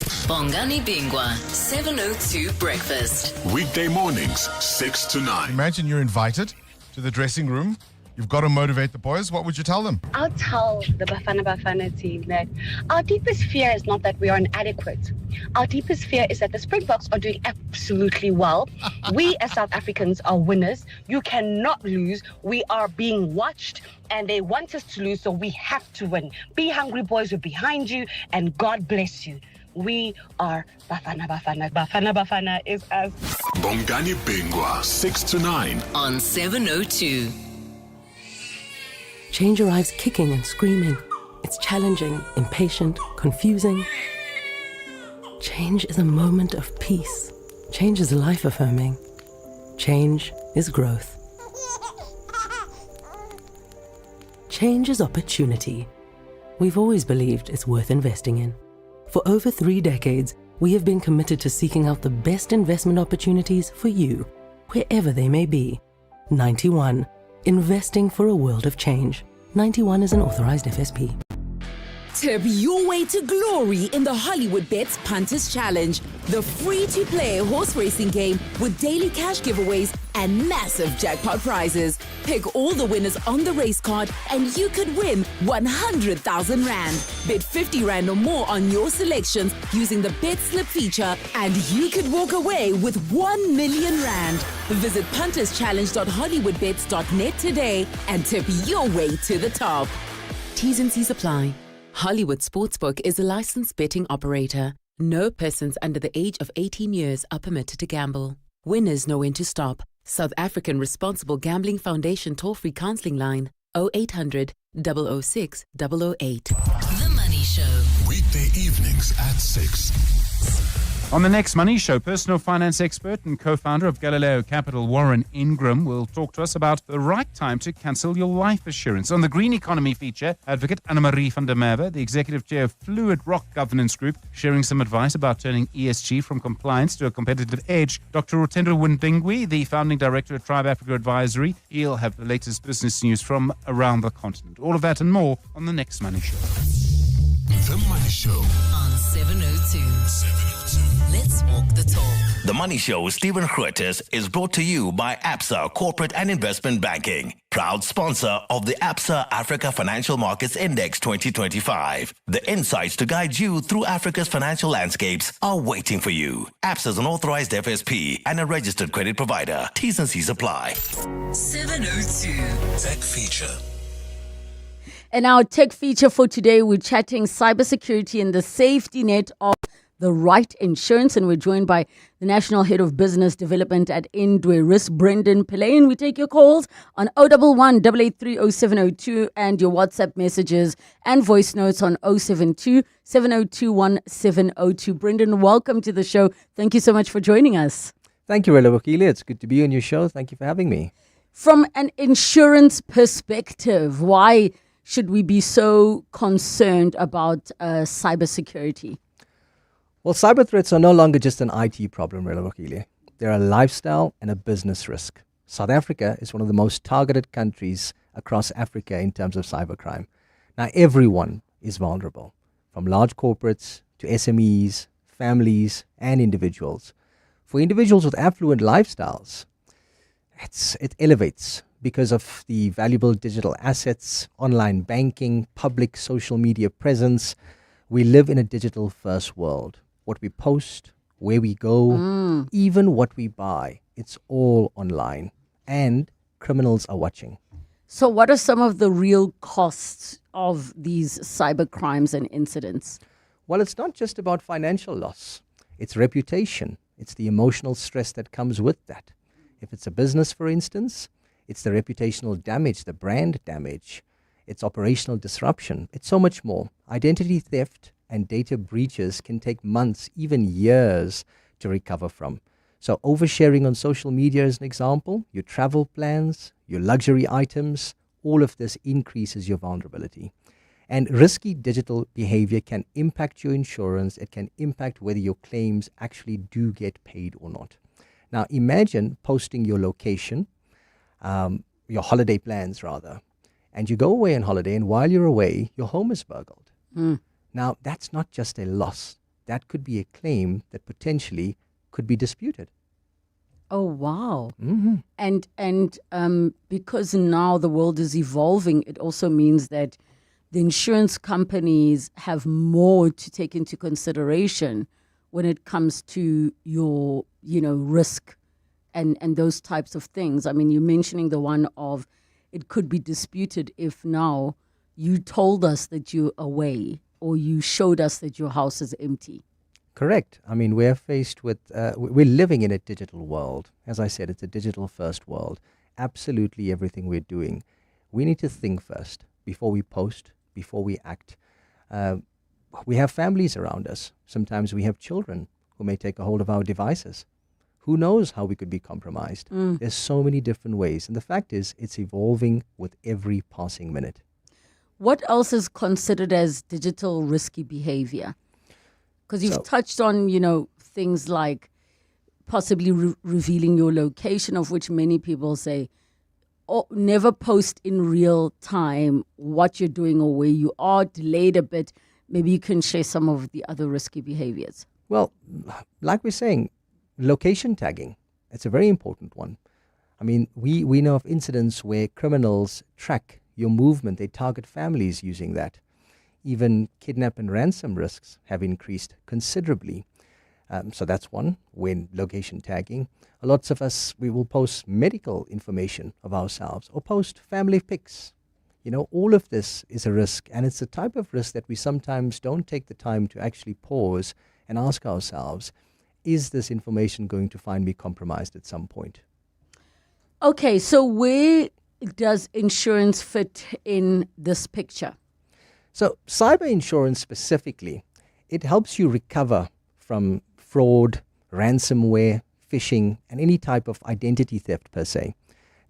Bongani Bingwa, 702 Breakfast. Weekday mornings, 6 to 9. Imagine you're invited to the dressing room. You've got to motivate the boys. What would you tell them? I'll tell the Bafana team that our deepest fear is not that we are inadequate. Our deepest fear is that the Springboks are doing absolutely well. We as South Africans are winners. You cannot lose. We are being watched and they want us to lose, so we have to win. Be hungry, boys. We're behind you and God bless you. We are Bafana Bafana. Bafana Bafana is us. Bongani Bingwa, 6 to 9. On 702. Change arrives kicking and screaming. It's challenging, impatient, confusing. Change is a moment of peace. Change is life affirming. Change is growth. Change is opportunity. We've always believed it's worth investing in. For over 3 decades, we have been committed to seeking out the best investment opportunities for you, wherever they may be. 91. Investing for a world of change. 91 is an authorized FSP. Tip your way to glory in the Hollywood Bets Punters Challenge, the free-to-play horse racing game with daily cash giveaways and massive jackpot prizes. Pick all the winners on the race card and you could win 100,000 Rand. Bet 50 Rand or more on your selections using the Bet Slip feature and you could walk away with 1 million Rand. Visit punterschallenge.hollywoodbets.net today and tip your way to the top. T's and C's apply. Hollywood Sportsbook is a licensed betting operator. No persons under the age of 18 years are permitted to gamble. Winners know when to stop. South African Responsible Gambling Foundation toll-free counseling line 0800 006 008. The Money Show. Weekday evenings at 6. On the next Money Show, personal finance expert and co-founder of Galileo Capital, Warren Ingram, will talk to us about the right time to cancel your life assurance. On the Green Economy feature, advocate Anne-Marie van der Merwe, the executive chair of Fluid Rock Governance Group, sharing some advice about turning ESG from compliance to a competitive edge. Dr. Rotendo Windingwi, the founding director at Tribe Africa Advisory, he'll have the latest business news from around the continent. All of that and more on the next Money Show. The Money Show. On 702. Let's walk the talk. The Money Show with Stephen Grootes is brought to you by ABSA Corporate and Investment Banking, proud sponsor of the ABSA Africa Financial Markets Index 2025. The insights to guide you through Africa's financial landscapes are waiting for you. ABSA is an authorized FSP and a registered credit provider. T's and C's apply. 702. Tech Feature. And our tech feature for today, we're chatting cybersecurity and the safety net of the right insurance. And we're joined by the National Head of Business Development at Indwe Risk, Brendan Pillay. And we take your calls on 011 883 0702 and your WhatsApp messages and voice notes on 072 702 1702. Brendan, welcome to the show. Thank you so much for joining us. Thank you, Relebogile. It's good to be on your show. Thank you for having me. From an insurance perspective, why should we be so concerned about cybersecurity? Well, cyber threats are no longer just an IT problem, Relebogile. They're a lifestyle and a business risk. South Africa is one of the most targeted countries across Africa in terms of cybercrime. Now, everyone is vulnerable, from large corporates to SMEs, families, and individuals. For individuals with affluent lifestyles, it elevates because of the valuable digital assets, online banking, public social media presence. We live in a digital first world. What we post, where we go, even what we buy, it's all online. And criminals are watching. So what are some of the real costs of these cyber crimes and incidents? Well, it's not just about financial loss. It's reputation. It's the emotional stress that comes with that. If it's a business, for instance, it's the reputational damage, the brand damage. It's operational disruption. It's so much more. Identity theft and data breaches can take months, even years to recover from. So oversharing on social media is an example, your travel plans, your luxury items, all of this increases your vulnerability. And risky digital behavior can impact your insurance. It can impact whether your claims actually do get paid or not. Now imagine posting your location, your holiday plans rather, and you go away on holiday, and while you're away, your home is burgled. Now, that's not just a loss. That could be a claim that potentially could be disputed. Oh, wow. Mm-hmm. And because now the world is evolving, it also means that the insurance companies have more to take into consideration when it comes to your, risk and those types of things. I mean, you're mentioning the one of it could be disputed if now you told us that you're away or you showed us that your house is empty. Correct. I mean, we're faced with, we're living in a digital world. As I said, it's a digital first world. Absolutely everything we're doing. We need to think first before we post, before we act. We have families around us. Sometimes we have children who may take a hold of our devices. Who knows how we could be compromised? There's so many different ways. And the fact is, it's evolving with every passing minute. What else is considered as digital risky behavior? Because you've touched on, things like possibly revealing your location, of which many people say, oh, never post in real time what you're doing or where you are, delayed a bit. Maybe you can share some of the other risky behaviors. Well, like we're saying, location tagging, it's a very important one. I mean, we know of incidents where criminals track your movement. They target families using that. Even kidnap and ransom risks have increased considerably. So that's one, when location tagging. Lots of us, we will post medical information of ourselves or post family pics. All of this is a risk, and it's a type of risk that we sometimes don't take the time to actually pause and ask ourselves, is this information going to find me compromised at some point? Okay, so where does insurance fit in this picture? So cyber insurance specifically, it helps you recover from fraud, ransomware, phishing, and any type of identity theft per se.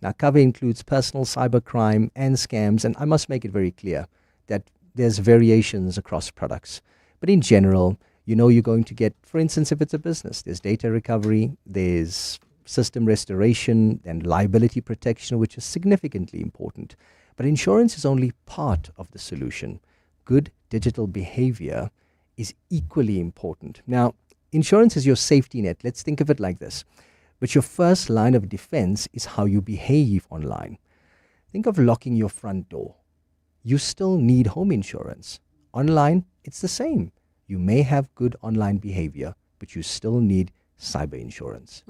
Now, cover includes personal cybercrime and scams, and I must make it very clear that there's variations across products. But in general, you're going to get, for instance, if it's a business, there's data recovery, there's system restoration and liability protection, which is significantly important. But insurance is only part of the solution. Good digital behavior is equally important. Now, insurance is your safety net. Let's think of it like this. But your first line of defense is how you behave online. Think of locking your front door. You still need home insurance. Online, it's the same. You may have good online behavior, but you still need cyber insurance.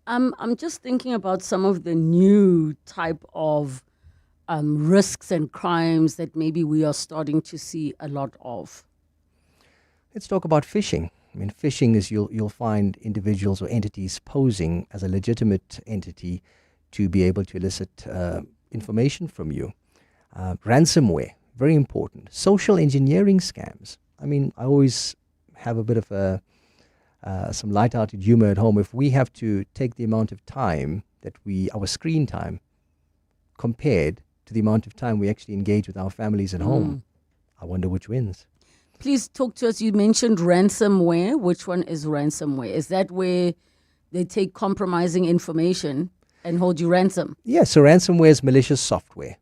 I'm just thinking about some of the new type of risks and crimes that maybe we are starting to see a lot of. Let's talk about phishing. I mean, phishing is you'll find individuals or entities posing as a legitimate entity to be able to elicit information from you. Ransomware, very important. Social engineering scams. I mean, I always have a bit of some light-hearted humor at home. If we have to take the amount of time that our screen time compared to the amount of time we actually engage with our families at home, I wonder which wins. Please talk to us. You mentioned ransomware. Which one is ransomware? Is that where they take compromising information and hold you ransom? Yeah, so ransomware is malicious software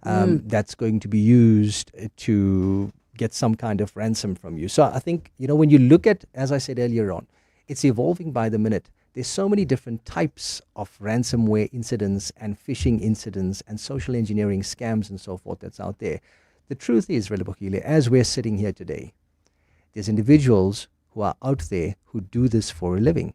that's going to be used to get some kind of ransom from you. So I think, when you look at, as I said earlier on, it's evolving by the minute. There's so many different types of ransomware incidents and phishing incidents and social engineering scams and so forth that's out there. The truth is, Relebogile, as we're sitting here today, there's individuals who are out there who do this for a living.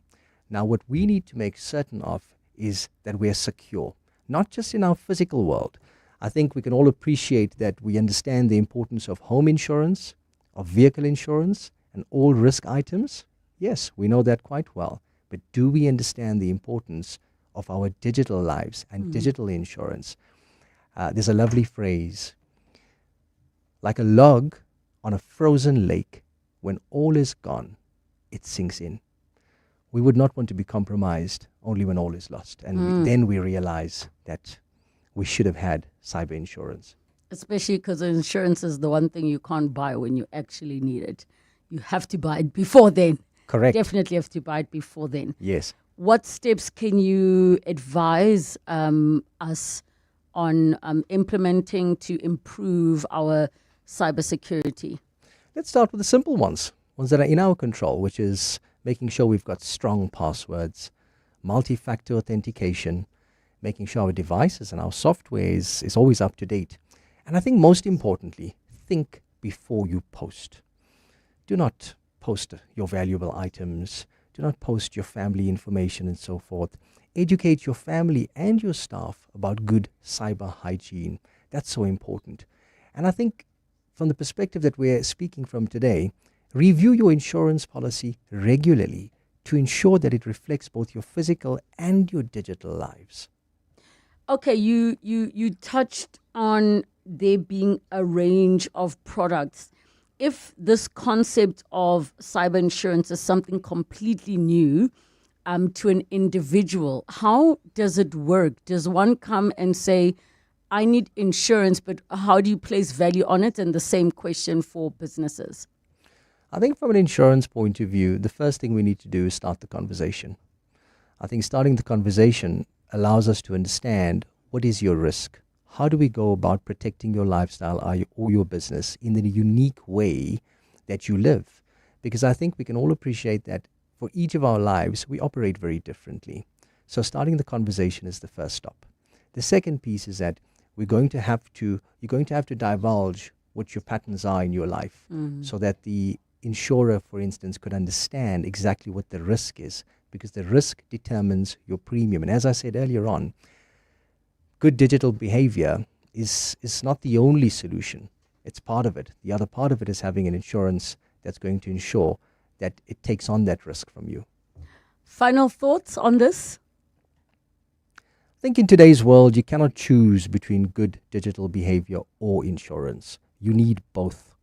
Now, what we need to make certain of is that we're secure, not just in our physical world. I think we can all appreciate that we understand the importance of home insurance, of vehicle insurance, and all risk items. Yes, we know that quite well. But do we understand the importance of our digital lives and digital insurance? There's a lovely phrase, like a log on a frozen lake, when all is gone, it sinks in. We would not want to be compromised only when all is lost. And then we realize that we should have had cyber insurance. Especially because insurance is the one thing you can't buy when you actually need it. You have to buy it before then. Correct. Definitely have to buy it before then. Yes. What steps can you advise us on implementing to improve our cybersecurity? Let's start with the simple ones that are in our control, which is making sure we've got strong passwords, multi-factor authentication, making sure our devices and our software is always up to date. And I think most importantly, think before you post. Do not post your valuable items. Do not post your family information and so forth. Educate your family and your staff about good cyber hygiene. That's so important. And I think from the perspective that we're speaking from today, Review your insurance policy regularly to ensure that it reflects both your physical and your digital lives. Okay, you touched on there being a range of products. If this concept of cyber insurance is something completely new to an individual, how does it work? Does one come and say, I need insurance, but how do you place value on it? And the same question for businesses. I think from an insurance point of view, the first thing we need to do is start the conversation. I think starting the conversation allows us to understand what is your risk. How do we go about protecting your lifestyle or your business in the unique way that you live? Because I think we can all appreciate that for each of our lives, we operate very differently. So starting the conversation is the first stop. The second piece is that you're going to have to divulge what your patterns are in your life so that the insurer, for instance, could understand exactly what the risk is, because the risk determines your premium. And as I said earlier on, good digital behavior is not the only solution. It's part of it. The other part of it is having an insurance that's going to ensure that it takes on that risk from you. Final thoughts on this? I think in today's world, you cannot choose between good digital behavior or insurance. You need both.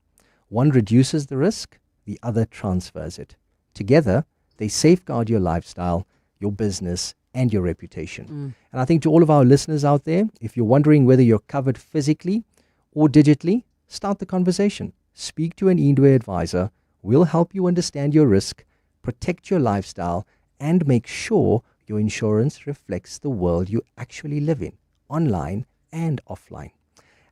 One reduces the risk, the other transfers it. Together, they safeguard your lifestyle, your business, and your reputation. And I think to all of our listeners out there, if you're wondering whether you're covered physically or digitally, start the conversation. Speak to an Indwe advisor. We'll help you understand your risk, protect your lifestyle, and make sure your insurance reflects the world you actually live in, online and offline.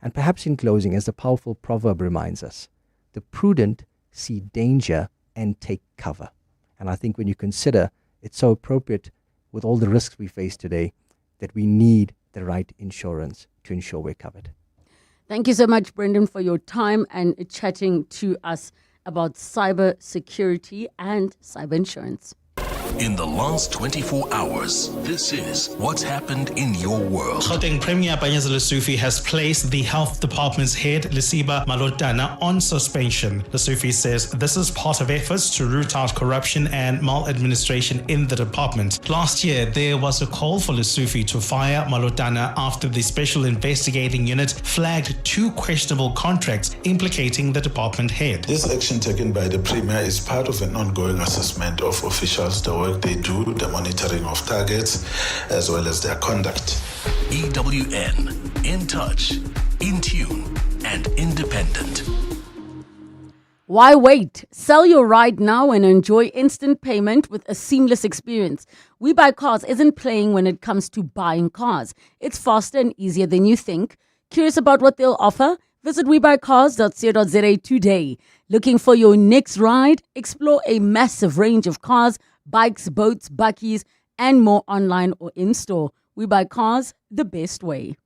And perhaps in closing, as the powerful proverb reminds us, the prudent see danger and take cover. And I think when you consider it's so appropriate with all the risks we face today, that we need the right insurance to ensure we're covered. Thank you so much, Brendan, for your time and chatting to us about cyber security and cyber insurance. In the last 24 hours, this is what's happened in your world. Gauteng Premier Panyaza Lesufi has placed the Health Department's head, Relebogile Mabotja, on suspension. Lesufi says this is part of efforts to root out corruption and maladministration in the department. Last year, there was a call for Lesufi to fire Mabotja after the Special Investigating Unit flagged 2 questionable contracts implicating the department head. This action taken by the Premier is part of an ongoing assessment of officials, the work they do, the monitoring of targets, as well as their conduct. EWN, in touch, in tune, and independent. Why wait? Sell your ride now and enjoy instant payment with a seamless experience. We Buy Cars isn't playing when it comes to buying cars. It's faster and easier than you think. Curious about what they'll offer? Visit webuycars.co.za today. Looking for your next ride? Explore a massive range of cars, bikes, boats, bakkies, and more online or in-store. We Buy Cars the best way.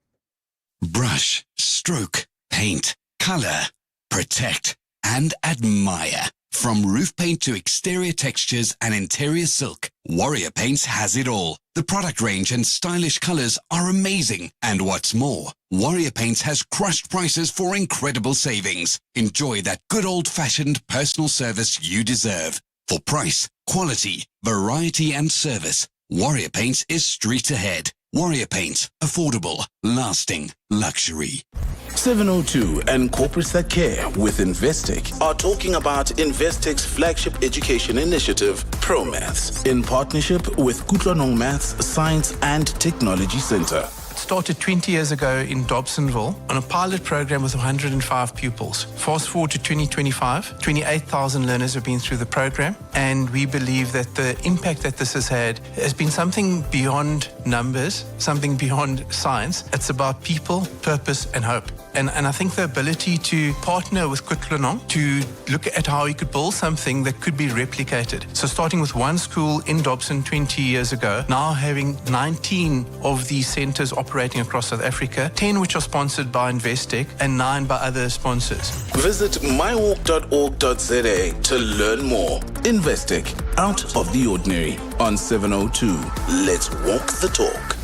Brush, stroke, paint, color, protect, and admire. From roof paint to exterior textures and interior silk, Warrior Paints has it all. The product range and stylish colors are amazing. And what's more, Warrior Paints has crushed prices for incredible savings. Enjoy that good old-fashioned personal service you deserve. For price, quality, variety, and service, Warrior Paints is street ahead. Warrior Paints, affordable, lasting, luxury. 702 and corporates that care with Investec are talking about Investec's flagship education initiative, ProMaths, in partnership with Kutlwanong Maths, Science and Technology Center. Started 20 years ago in Dobsonville on a pilot program with 105 pupils. Fast forward to 2025, 28,000 learners have been through the program, and we believe that the impact that this has been something beyond numbers, something beyond science. It's about people, purpose, and hope. And I think the ability to partner with Kutlwanong to look at how we could build something that could be replicated. So starting with one school in Dobson 20 years ago, now having 19 of these centers operating across South Africa, 10 which are sponsored by Investec and 9 by other sponsors. Visit mywalk.org.za to learn more. Investec, out of the ordinary on 702. Let's walk the talk.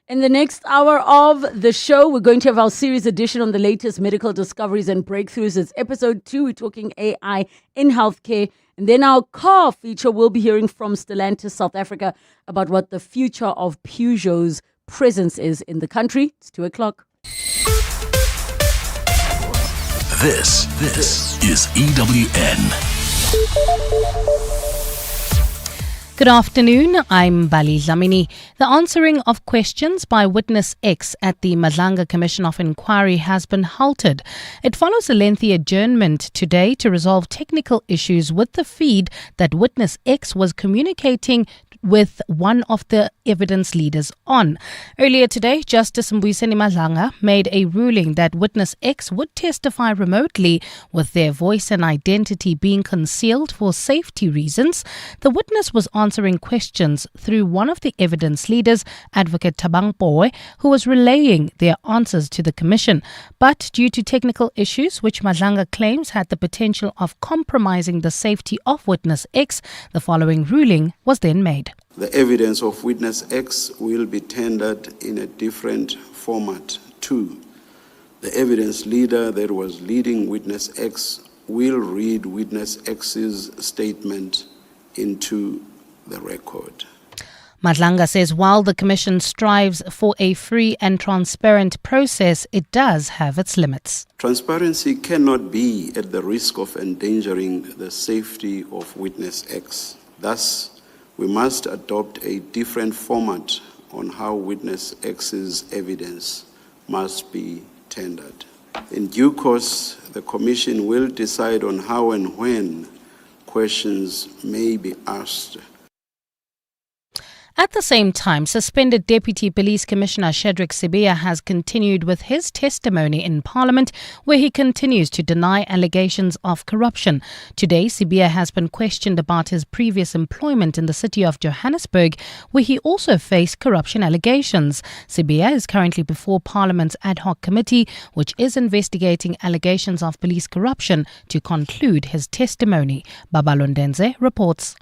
In the next hour of the show, we're going to have our series edition on the latest medical discoveries and breakthroughs. It's episode 2. We're talking AI in healthcare. And then our car feature, we'll be hearing from Stellantis South Africa about what the future of Peugeot's presence is in the country. It's 2 o'clock. This is EWN. Good afternoon, I'm Bali Zamini. The answering of questions by Witness X at the Madlanga Commission of Inquiry has been halted. It follows a lengthy adjournment today to resolve technical issues with the feed that Witness X was communicating with one of the evidence leaders on. Earlier today, Justice Mbuyiseni Madlanga made a ruling that Witness X would testify remotely with their voice and identity being concealed for safety reasons. The witness was answering questions through one of the evidence leaders, Advocate Thabang Poe, who was relaying their answers to the Commission. But due to technical issues, which Madlanga claims had the potential of compromising the safety of Witness X, the following ruling was then made. The evidence of Witness X will be tendered in a different format too. The evidence leader that was leading Witness X will read Witness X's statement into the record. Madlanga says while the Commission strives for a free and transparent process, it does have its limits. Transparency cannot be at the risk of endangering the safety of Witness X. Thus, we must adopt a different format on how Witness X's evidence must be tendered. In due course, the Commission will decide on how and when questions may be asked. At the same time, suspended Deputy Police Commissioner Shedrick Sibiya has continued with his testimony in Parliament, where he continues to deny allegations of corruption. Today, Sibiya has been questioned about his previous employment in the city of Johannesburg, where he also faced corruption allegations. Sibiya is currently before Parliament's ad hoc committee, which is investigating allegations of police corruption, to conclude his testimony. Babalondenze reports.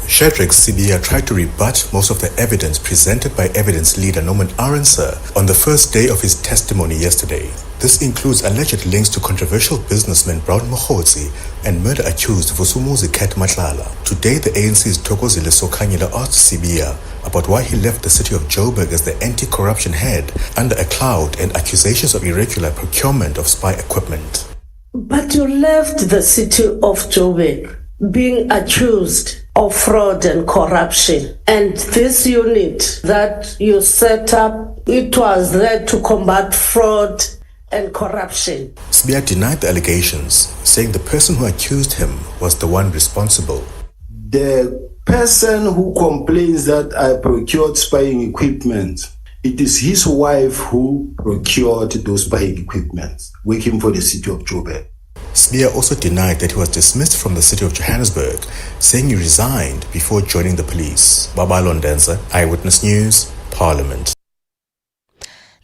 Shedrick Sibiya tried to rebut most of the evidence presented by evidence leader Norman Arendse on the first day of his testimony yesterday. This includes alleged links to controversial businessman Brown Mokgotsi and murder-accused Vusumuzi Kat Matlala. Today, the ANC's Thokozile Sokanyela asked Sibiya about why he left the city of Joburg as the anti-corruption head under a cloud and accusations of irregular procurement of spy equipment. But you left the city of Joburg being accused of fraud and corruption. And this unit that you set up, it was there to combat fraud and corruption. Sibiya denied the allegations, saying the person who accused him was the one responsible. The person who complains that I procured spying equipment, it is his wife who procured those spying equipment, working for the city of Joburg. Sibiya also denied that he was dismissed from the city of Johannesburg, saying he resigned before joining the police. Babalondense, Eyewitness News, Parliament.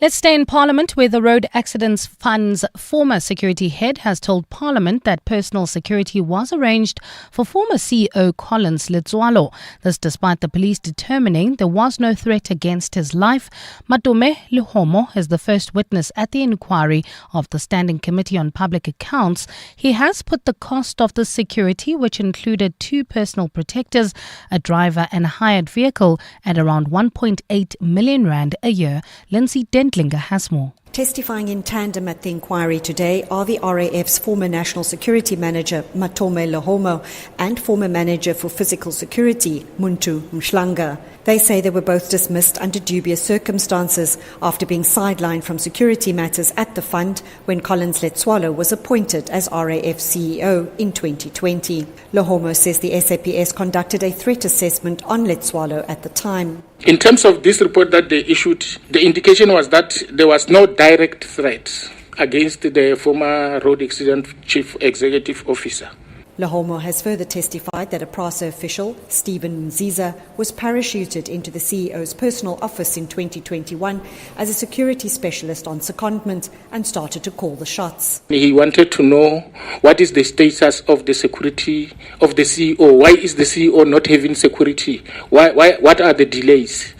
Let's stay in Parliament, where the Road Accidents Fund's former security head has told Parliament that personal security was arranged for former CEO Collins Letswalo. This despite the police determining there was no threat against his life. Matome Lehomo is the first witness at the inquiry of the Standing Committee on Public Accounts. He has put the cost of the security, which included 2 personal protectors, a driver and a hired vehicle, at around 1.8 million rand a year. Lindsay Dentlinger has more. Testifying in tandem at the inquiry today are the RAF's former National Security Manager, Matome Lehomo, and former Manager for Physical Security, Muntu Mhlanga. They say they were both dismissed under dubious circumstances after being sidelined from security matters at the fund when Collins Letswalo was appointed as RAF CEO in 2020. Lehomo says the SAPS conducted a threat assessment on Letswalo at the time. In terms of this report that they issued, the indication was that there was no direct threat against the former road accident chief executive officer. Lahomo has further testified that a PRASA official, Stephen Mziza, was parachuted into the CEO's personal office in 2021 as a security specialist on secondment and started to call the shots. He wanted to know what is the status of the security of the CEO. Why is the CEO not having security? What are the delays?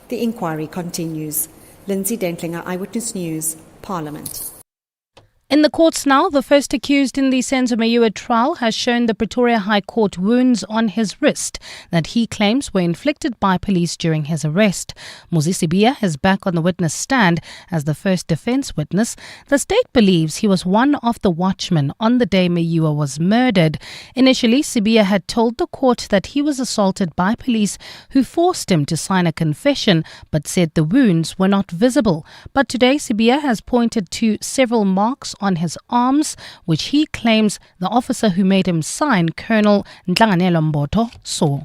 The inquiry continues. Lindsay Dentlinger, Eyewitness News, Parliament. In the courts now, the first accused in the Senzo Mayua trial has shown the Pretoria High Court wounds on his wrist that he claims were inflicted by police during his arrest. Muzi Sibiya is back on the witness stand as the first defense witness. The state believes he was one of the watchmen on the day Mayua was murdered. Initially, Sibiya had told the court that he was assaulted by police who forced him to sign a confession but said the wounds were not visible. But today, Sibiya has pointed to several marks on his arms, which he claims the officer who made him sign, Colonel Relebogile saw.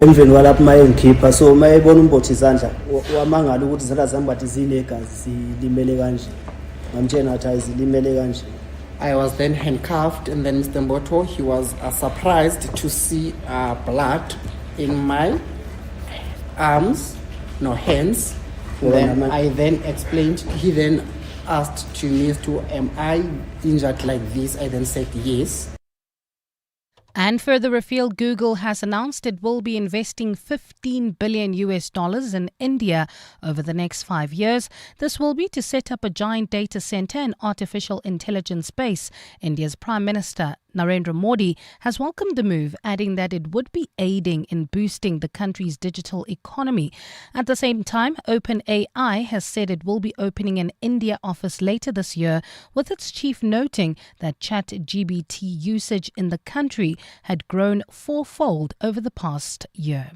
Emveni walapho mayengikhipha so mayebona umbotha izandla wamangala ukuthi izandla zami bathi zinegazi zilimele kanje ngamtshela ngathi ayizilimele kanje. I was then handcuffed, and then Mr. Mboto, he was surprised to see blood in my hands. Then I then explained, he then asked to me am I injured like this? I then said yes. And further afield, Google has announced it will be investing $15 billion in India over the next 5 years. This will be to set up a giant data center and artificial intelligence base. India's Prime Minister Narendra Modi has welcomed the move, adding that it would be aiding in boosting the country's digital economy. At the same time, OpenAI has said it will be opening an India office later this year, with its chief noting that ChatGPT usage in the country had grown fourfold over the past year.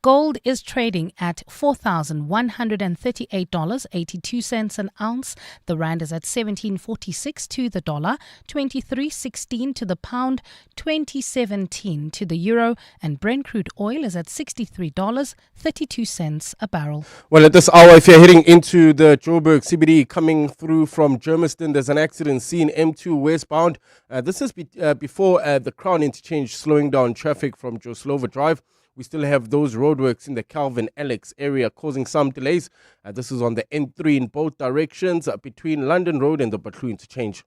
Gold is trading at $4,138.82 an ounce. The rand is at 17.46 to the dollar, 23.16 to the pound, 20.17 to the euro, and Brent crude oil is at $63.32 a barrel. Well, at this hour, if you're heading into the Joburg CBD coming through from Germiston, there's an accident scene M2 westbound. This is before the Crown Interchange, slowing down traffic from Joslova Drive. We still have those roadworks in the Calvin Alex area causing some delays. This is on the N3 in both directions between London Road and the Batlu Interchange.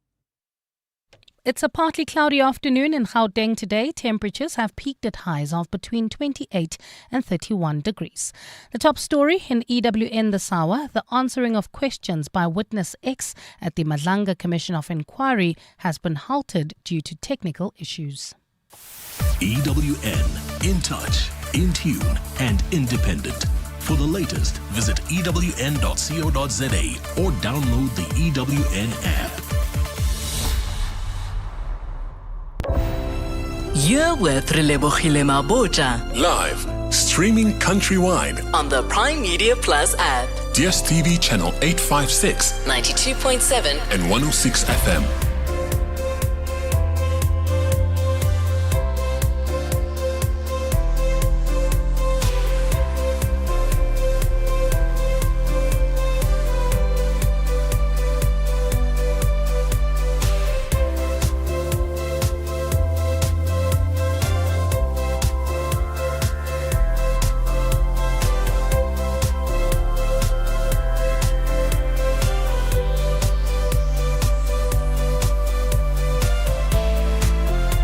It's a partly cloudy afternoon in Gauteng today. Temperatures have peaked at highs of between 28 and 31 degrees. The top story in EWN this hour, the answering of questions by Witness X at the Madlanga Commission of Inquiry has been halted due to technical issues. EWN, in touch, in tune and independent. For the latest, visit ewn.co.za or download the EWN app. You're with Relebogile Mabotja. Live, streaming countrywide On the Prime Media Plus app. DSTV channel 856, 92.7 and 106 FM.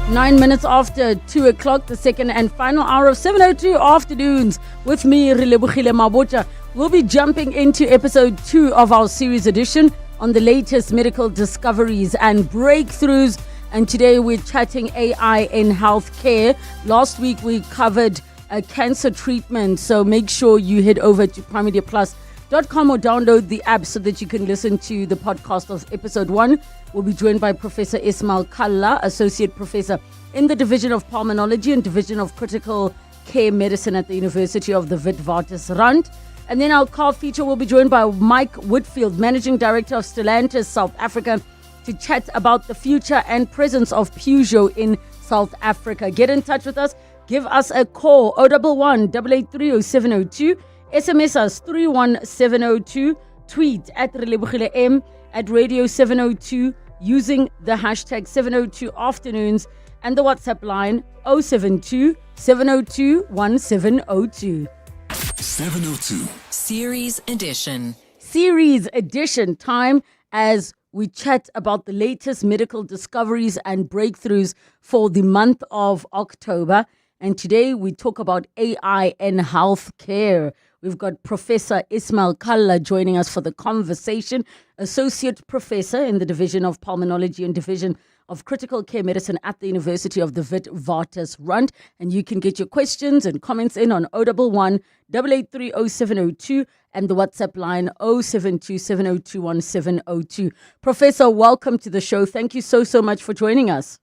Nine minutes after 2 o'clock, the second and final hour of 7:02 afternoons with me, Relebogile Mabotja. We'll be jumping into episode 2 of our series edition on the latest medical discoveries and breakthroughs. And today we're chatting AI in healthcare. Last week we covered cancer treatment. So make sure you head over to primediaplus.com or download the app so that you can listen to the podcast of episode 1. We'll be joined by Professor Ismail Kalla, Associate Professor in the Division of Pulmonology and Division of Critical Care Medicine at the University of the Witwatersrand. And then our car feature will be joined by Mike Whitfield, Managing Director of Stellantis South Africa, to chat about the future and presence of Peugeot in South Africa. Get in touch with us. Give us a call, 011 883 0702. SMS us 31702. Tweet at Relebogile M, at Radio 702. using the hashtag 702 afternoons and the WhatsApp line 072 702 1702. 702. Series Edition. Series Edition time as we chat about the latest medical discoveries and breakthroughs for the month of October. And today we talk about AI and healthcare. We've got Professor Ismail Kalla joining us for the conversation, Associate Professor in the Division of Pulmonology and Division of Critical Care Medicine at the University of the Witwatersrand. And you can get your questions and comments in on 011 883 0702 and the WhatsApp line 072 702 1702. Professor, welcome to the show. Thank you so much for joining us.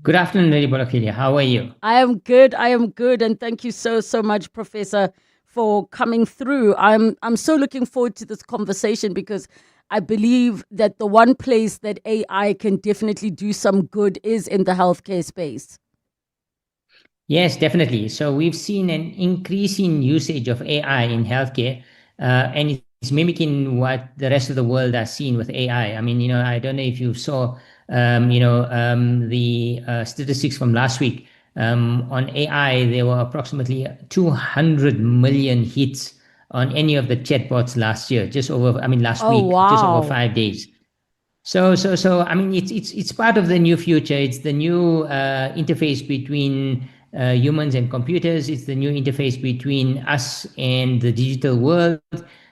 Good afternoon, Relebogile. How are you? I am good. And thank you so much, Professor, for coming through. I'm so looking forward to this conversation because I believe that the one place that AI can definitely do some good is in the healthcare space. Yes, definitely. So we've seen an increasing usage of AI in healthcare, and it's mimicking what the rest of the world are seeing with AI. I mean, I don't know if you saw, the statistics from last week. On AI, there were approximately 200 million hits on any of the chatbots last year, last week, wow. just over 5 days. So, I mean, it's part of the new future. It's the new interface between humans and computers. It's the new interface between us and the digital world.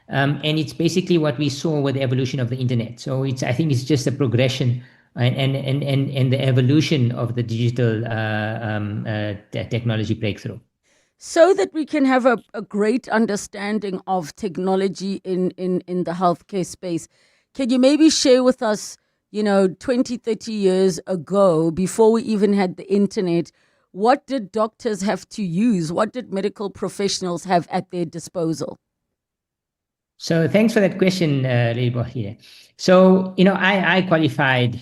And it's basically what we saw with the evolution of the internet. So I think it's just a progression and the evolution of the digital technology breakthrough. So that we can have a great understanding of technology in the healthcare space, can you maybe share with us, 20, 30 years ago, before we even had the internet, what did doctors have to use? What did medical professionals have at their disposal? So thanks for that question, Relebogile. So, I qualified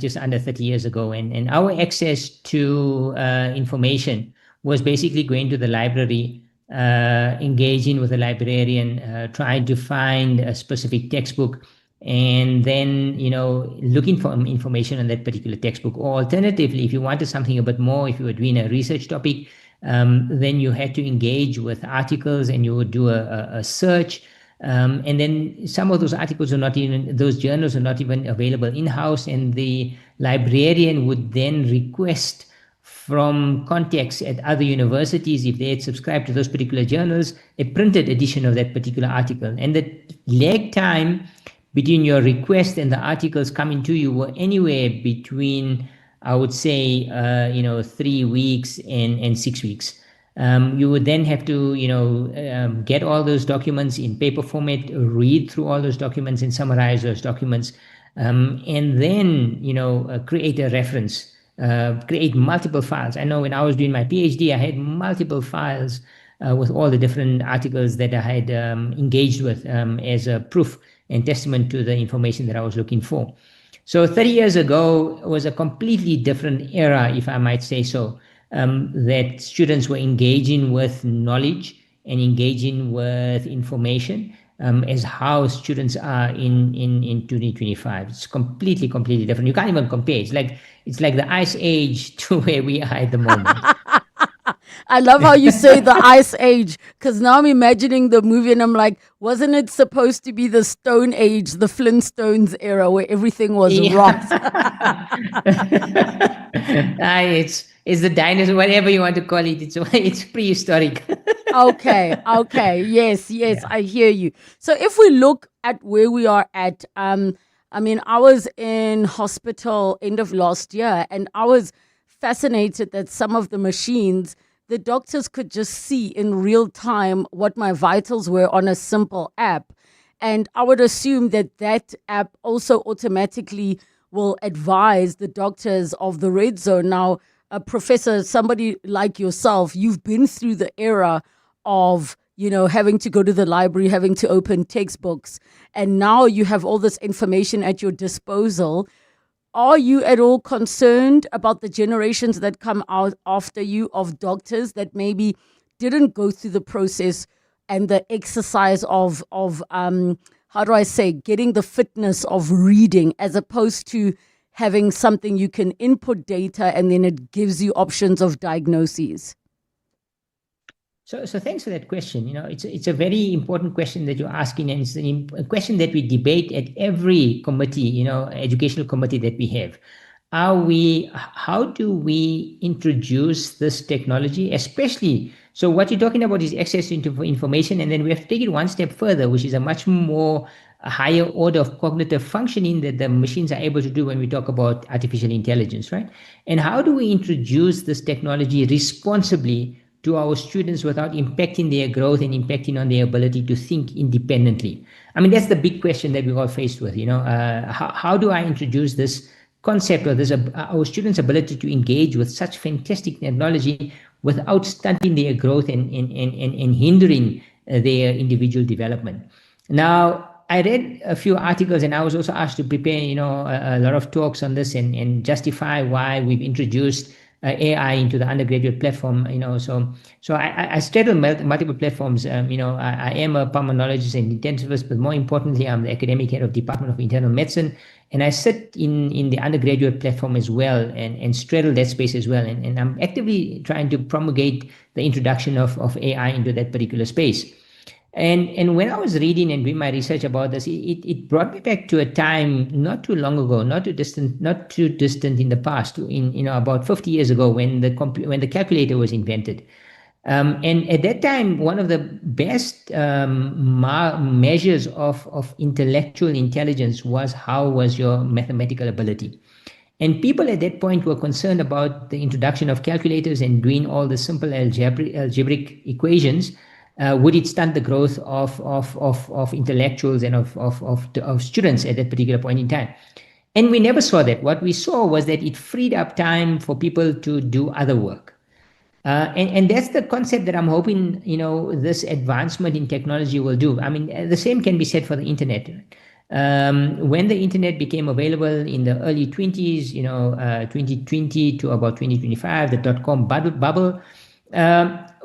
just under 30 years ago, and our access to information was basically going to the library, engaging with a librarian, trying to find a specific textbook, and then, looking for information on that particular textbook. Or alternatively, if you wanted something a bit more, if you were doing a research topic, then you had to engage with articles and you would do a search. And then some of those articles those journals are not even available in-house, and the librarian would then request from contacts at other universities, if they had subscribed to those particular journals, a printed edition of that particular article. And the lag time between your request and the articles coming to you were anywhere between, I would say, 3 weeks and 6 weeks. You would then have to, get all those documents in paper format, read through all those documents and summarize those documents, and then, create a reference, create multiple files. I know when I was doing my PhD, I had multiple files with all the different articles that I had engaged with as a proof and testament to the information that I was looking for. So 30 years ago was a completely different era, if I might say so. That students were engaging with knowledge and engaging with information as how students are in 2025. It's completely different. You can't even compare. It's like the Ice Age to where we are at the moment. I love how you say the Ice Age, because now I'm imagining the movie and I'm like, wasn't it supposed to be the Stone Age, the Flintstones era, where everything was rock? It's the dinosaur, whatever you want to call it. It's prehistoric. Okay. Yes, yeah. I hear you. So if we look at where we are at, I was in hospital end of last year, and I was fascinated that some of the machines, the doctors could just see in real time what my vitals were on a simple app. And I would assume that app also automatically will advise the doctors of the red zone. Now, Professor, somebody like yourself, you've been through the era of, having to go to the library, having to open textbooks, and now you have all this information at your disposal. Are you at all concerned about the generations that come out after you of doctors that maybe didn't go through the process and the exercise of how do I say, getting the fitness of reading as opposed to having something you can input data and then it gives you options of diagnoses? So thanks for that question. It's a very important question that you're asking, and it's a question that we debate at every committee, educational committee that we have. How do we introduce this technology, especially, so what you're talking about is access to information, and then we have to take it one step further, which is a much more higher order of cognitive functioning that the machines are able to do when we talk about artificial intelligence, right? And how do we introduce this technology responsibly to our students without impacting their growth and impacting on their ability to think independently? I mean, that's the big question that we're all faced with. How do I introduce this concept, or this our students' ability to engage with such fantastic technology without stunting their growth and hindering their individual development? Now, I read a few articles, and I was also asked to prepare, a lot of talks on this and justify why we've introduced AI into the undergraduate platform. So I straddle multiple platforms. I am a pulmonologist and intensivist, but more importantly, I'm the academic head of Department of Internal Medicine, and I sit in the undergraduate platform as well, and straddle that space as well. And I'm actively trying to promulgate the introduction of AI into that particular space. And when I was reading and doing my research about this, it brought me back to a time not too long ago, not too distant in the past, about 50 years ago, when the calculator was invented. And at that time, one of the best measures of intellectual intelligence was how was your mathematical ability. And people at that point were concerned about the introduction of calculators and doing all the simple algebraic equations. Would it stunt the growth of intellectuals and of students at that particular point in time? And we never saw that. What we saw was that it freed up time for people to do other work. And that's the concept that I'm hoping, this advancement in technology will do. I mean, the same can be said for the internet. When the internet became available in the early 20s, 2020 to about 2025, the dot-com bubble,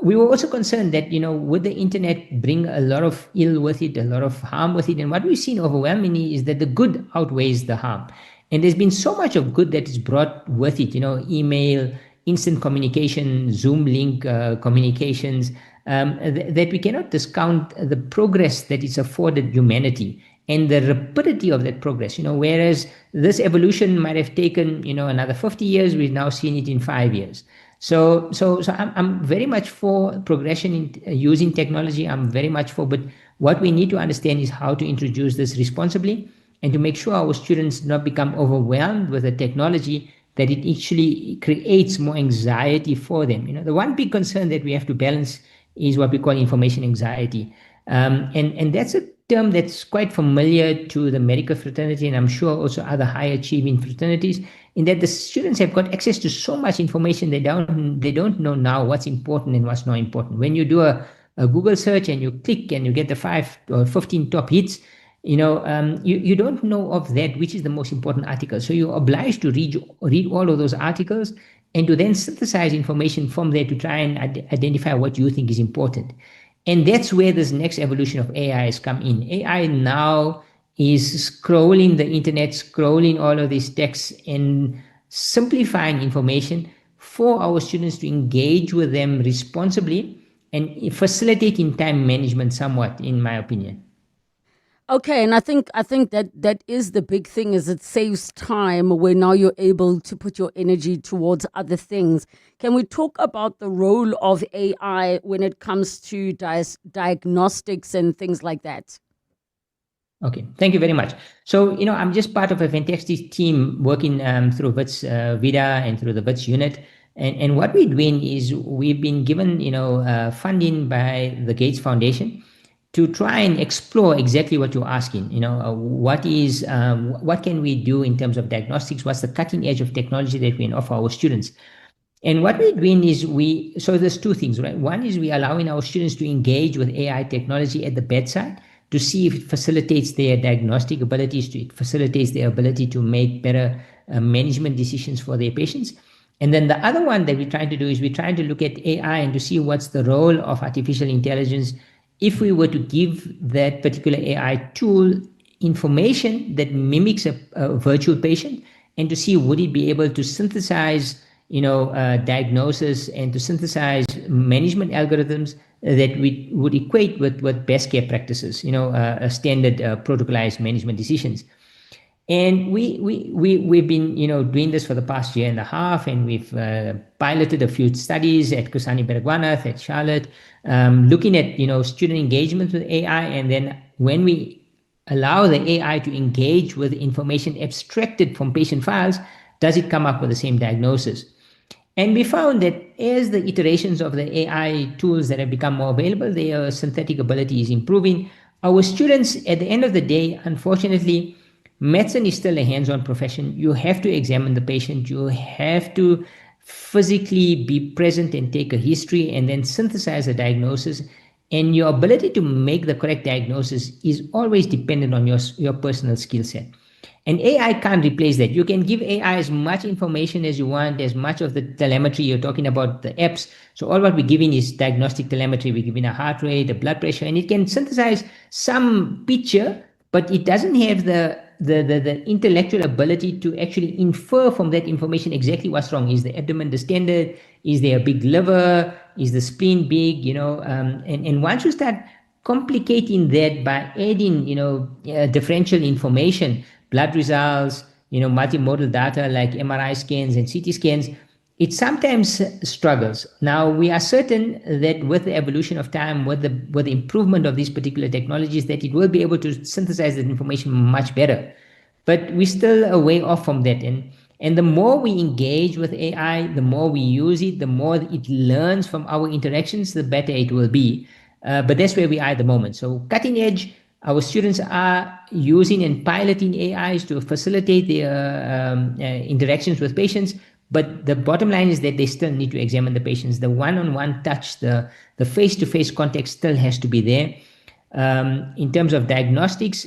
we were also concerned that, would the internet bring a lot of ill with it, a lot of harm with it? And what we've seen overwhelmingly is that the good outweighs the harm. And there's been so much of good that is brought with it, email, instant communication, Zoom link communications, that we cannot discount the progress that it's afforded humanity and the rapidity of that progress. Whereas this evolution might have taken, another 50 years, we've now seen it in 5 years. So I'm very much for progression in using technology. I'm very much for, but what we need to understand is how to introduce this responsibly and to make sure our students do not become overwhelmed with the technology, that it actually creates more anxiety for them. The one big concern that we have to balance is what we call information anxiety. And that's a term that's quite familiar to the medical fraternity, and I'm sure also other high achieving fraternities, in that the students have got access to so much information they don't know now what's important and what's not important. When you do a Google search and you click and you get the 5 or 15 top hits, you don't know of that which is the most important article. So you're obliged to read all of those articles and to then synthesize information from there to try and identify what you think is important. And that's where this next evolution of AI has come in. AI now is scrolling the internet, scrolling all of these texts and simplifying information for our students to engage with them responsibly and facilitating time management somewhat, in my opinion. Okay, and I think that is the big thing, is it saves time where now you're able to put your energy towards other things. Can we talk about the role of AI when it comes to diagnostics and things like that? Okay, thank you very much. So, I'm just part of a fantastic team working through WITS VIDA and through the WITS unit. And what we're doing is we've been given, funding by the Gates Foundation to try and explore exactly what you're asking. What can we do in terms of diagnostics? What's the cutting edge of technology that we can offer our students? And what we're doing is so there's two things, right? One is we're allowing our students to engage with AI technology at the bedside to see if it facilitates their diagnostic abilities, it facilitates their ability to make better management decisions for their patients. And then the other one that we're trying to do is we're trying to look at AI and to see what's the role of artificial intelligence if we were to give that particular AI tool information that mimics a virtual patient, and to see would it be able to synthesize, diagnosis and to synthesize management algorithms that we would equate with best care practices, a standard protocolized management decisions. And we've been doing this for the past year and a half, and we've piloted a few studies at Kusani Bergwanath, at Charlotte, looking at student engagement with AI, and then when we allow the AI to engage with information abstracted from patient files, does it come up with the same diagnosis? And we found that as the iterations of the AI tools that have become more available, their synthetic ability is improving. Our students, at the end of the day, unfortunately, medicine is still a hands-on profession. You have to examine the patient. You have to physically be present and take a history and then synthesize a diagnosis. And your ability to make the correct diagnosis is always dependent on your personal skill set. And AI can't replace that. You can give AI as much information as you want, as much of the telemetry you're talking about, the apps. So all what we're giving is diagnostic telemetry. We're giving a heart rate, a blood pressure, and it can synthesize some picture, but it doesn't have the intellectual ability to actually infer from that information exactly what's wrong. Is the abdomen distended? Is there a big liver? Is the spleen big? And once you start complicating that by adding, differential information, blood results, multimodal data like MRI scans and CT scans, it sometimes struggles. Now, we are certain that with the evolution of time, with the improvement of these particular technologies, that it will be able to synthesize that information much better. But we're still a way off from that. And the more we engage with AI, the more we use it, the more it learns from our interactions, the better it will be. But that's where we are at the moment. So cutting edge, our students are using and piloting AIs to facilitate their interactions with patients. But the bottom line is that they still need to examine the patients. The one-on-one touch, the face-to-face contact still has to be there. In terms of diagnostics,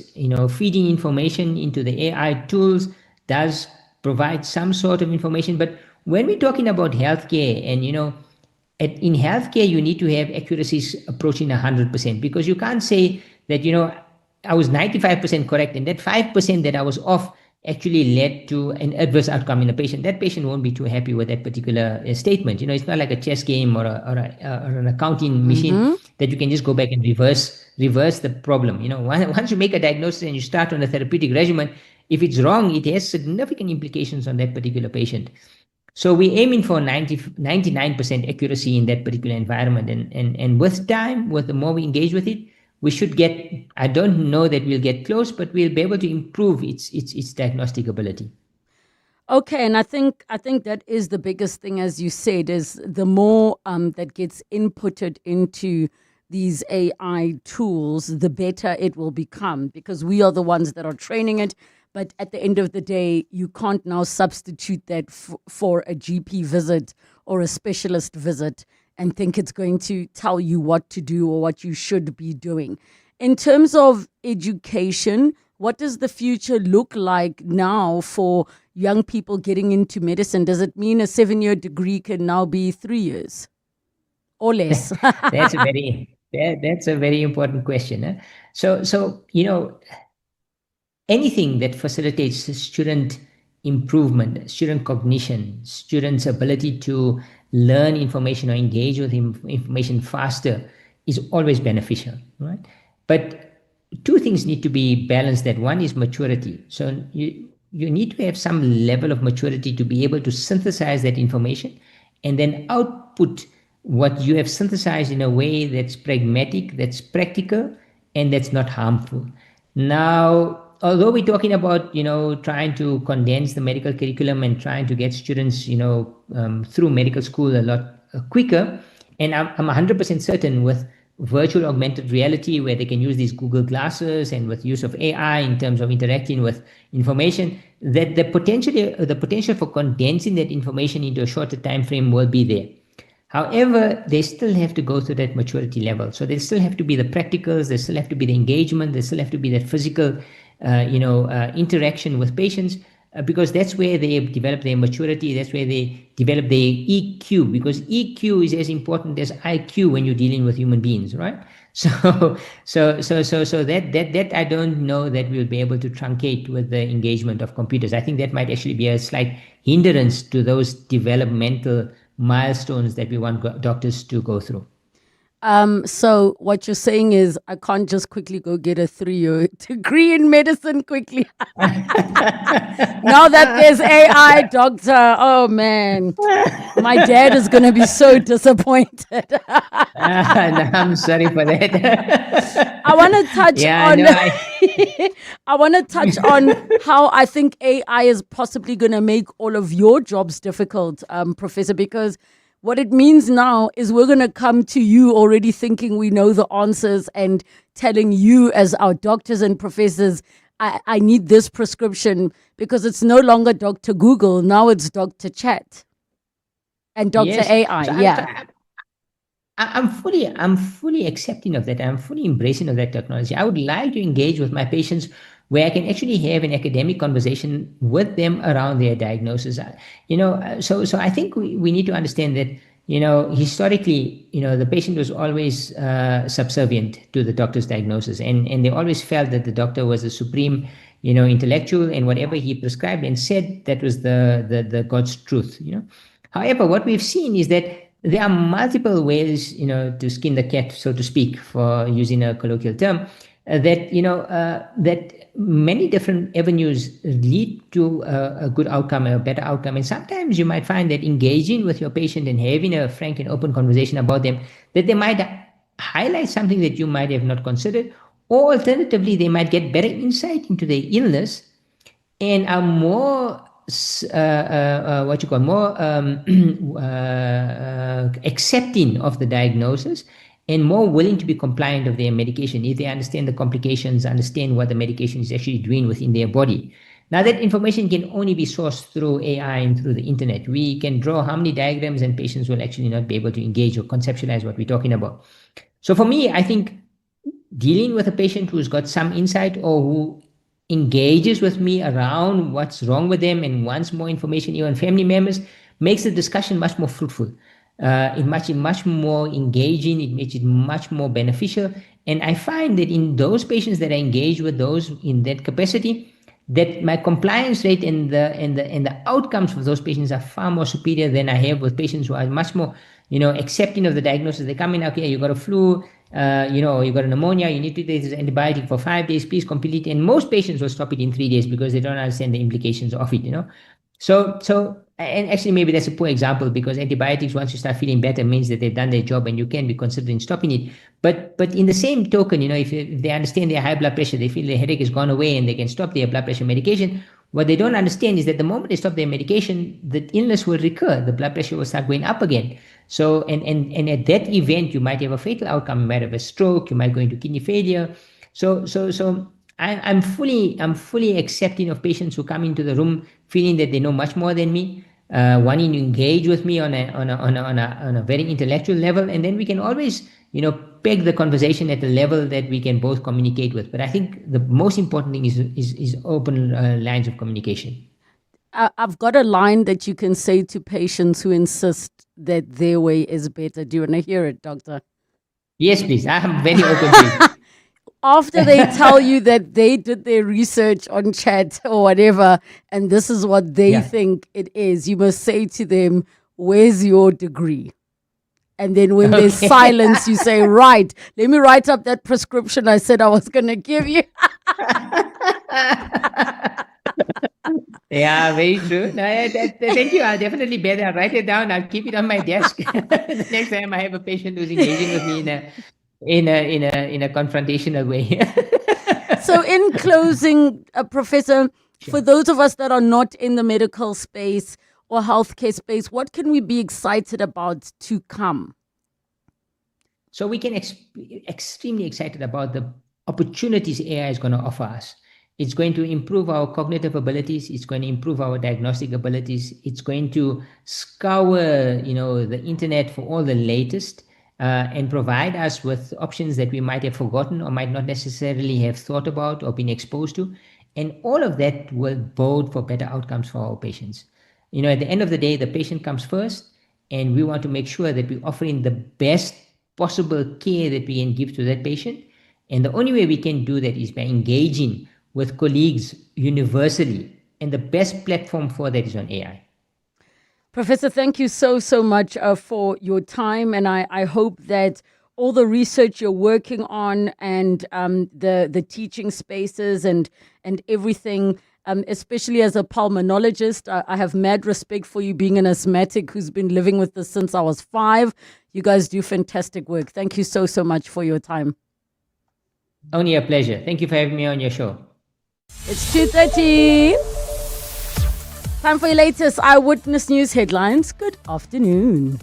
feeding information into the AI tools does provide some sort of information. But when we're talking about healthcare, and in healthcare, you need to have accuracies approaching 100%, because you can't say that I was 95% correct, and that 5% that I was off actually led to an adverse outcome in a patient. That patient won't be too happy with that particular statement. It's not like a chess game or an accounting machine that you can just go back and reverse the problem. Once you make a diagnosis and you start on a therapeutic regimen, if it's wrong, it has significant implications on that particular patient. So we're aiming for 99% accuracy in that particular environment. And with time, with the more we engage with it, we should get, I don't know that we'll get close, but we'll be able to improve its diagnostic ability. Okay, and I think that is the biggest thing, as you said, is the more that gets inputted into these AI tools, the better it will become, because we are the ones that are training it. But at the end of the day, you can't now substitute that for a GP visit or a specialist visit and think it's going to tell you what to do or what you should be doing. In terms of education, what does the future look like now for young people getting into medicine? Does it mean a 7-year degree can now be 3 years or less? That's a very important question. So anything that facilitates student improvement, student cognition, students' ability to learn information or engage with information faster is always beneficial, right? But two things need to be balanced. That one is maturity. So you need to have some level of maturity to be able to synthesize that information and then output what you have synthesized in a way that's pragmatic, that's practical, and that's not harmful. Now, although we're talking about, trying to condense the medical curriculum and trying to get students, through medical school a lot quicker, and I'm 100% certain with virtual augmented reality, where they can use these Google glasses and with use of AI in terms of interacting with information, that the potential for condensing that information into a shorter time frame will be there. However, they still have to go through that maturity level. So there still have to be the practicals, there still have to be the engagement, there still have to be that physical interaction with patients, because that's where they develop their maturity, that's where they develop their EQ, because EQ is as important as IQ when you're dealing with human beings, right? So that I don't know that we'll be able to truncate with the engagement of computers. I think that might actually be a slight hindrance to those developmental milestones that we want doctors to go through. So what you're saying is I can't just quickly go get a 3-year degree in medicine quickly. Now that there's AI, doctor, oh man, my dad is going to be so disappointed. No, I'm sorry for that. I want to touch on no, I want to touch on how I think AI is possibly going to make all of your jobs difficult, Professor, because what it means now is we're going to come to you already thinking we know the answers and telling you as our doctors and professors, I need this prescription, because it's no longer Dr. Google. Now it's Dr. Chat and Dr. Yes. AI. So I'm fully accepting of that. I'm fully embracing of that technology. I would like to engage with my patients where I can actually have an academic conversation with them around their diagnosis. So I think we need to understand that, historically, the patient was always subservient to the doctor's diagnosis, and they always felt that the doctor was the supreme, intellectual, and whatever he prescribed and said, that was the God's truth. However, what we've seen is that there are multiple ways, to skin the cat, so to speak, for using a colloquial term, that many different avenues lead to a good outcome, a better outcome. And sometimes you might find that engaging with your patient and having a frank and open conversation about them, that they might highlight something that you might have not considered, or alternatively, they might get better insight into their illness and are more accepting of the diagnosis and more willing to be compliant of their medication if they understand the complications, understand what the medication is actually doing within their body. Now, that information can only be sourced through AI and through the internet. We can draw how many diagrams and patients will actually not be able to engage or conceptualize what we're talking about. So for me, I think dealing with a patient who's got some insight or who engages with me around what's wrong with them and wants more information, even family members, makes the discussion much more fruitful. It much more engaging. It makes it much more beneficial. And I find that in those patients that I engage with those in that capacity, that my compliance rate and the outcomes for those patients are far more superior than I have with patients who are much more, accepting of the diagnosis. They come in, okay, you got a flu, you got a pneumonia, you need to take this antibiotic for 5 days, please complete it. And most patients will stop it in 3 days because they don't understand the implications of it, So, and actually maybe that's a poor example, because antibiotics, once you start feeling better, means that they've done their job and you can be considering stopping it. But in the same token, if they understand their high blood pressure, they feel the headache has gone away and they can stop their blood pressure medication. What they don't understand is that the moment they stop their medication, the illness will recur. The blood pressure will start going up again. So, and at that event, you might have a fatal outcome. You might have a stroke. You might go into kidney failure. So I'm fully accepting of patients who come into the room feeling that they know much more than me, wanting to engage with me on a very intellectual level, and then we can always peg the conversation at a level that we can both communicate with. But I think the most important thing is open lines of communication. I've got a line that you can say to patients who insist that their way is better. Do you want to hear it, doctor? Yes, please. I'm very open to it. After they tell you that they did their research on chat or whatever, and this is what they think it is, you must say to them, where's your degree? And then when there's silence, you say, right, let me write up that prescription I said I was going to give you. Yeah, very true. No, thank you. I'll definitely bear that. I'll write it down. I'll keep it on my desk. The next time I have a patient who's engaging with me in a confrontational way. So in closing, Professor, for those of us that are not in the medical space or healthcare space, what can we be excited about to come? So we can be extremely excited about the opportunities AI is going to offer us. It's going to improve our cognitive abilities. It's going to improve our diagnostic abilities. It's going to scour, the internet for all the latest and provide us with options that we might have forgotten or might not necessarily have thought about or been exposed to. And all of that will bode for better outcomes for our patients. At the end of the day, the patient comes first, and we want to make sure that we're offering the best possible care that we can give to that patient. And the only way we can do that is by engaging with colleagues universally. And the best platform for that is on AI. Professor, thank you so much for your time. And I hope that all the research you're working on and the teaching spaces and everything, especially as a pulmonologist, I have mad respect for you being an asthmatic who's been living with this since I was 5. You guys do fantastic work. Thank you so much for your time. Only a pleasure. Thank you for having me on your show. It's 2:30. Time for your latest Eyewitness News headlines. Good afternoon.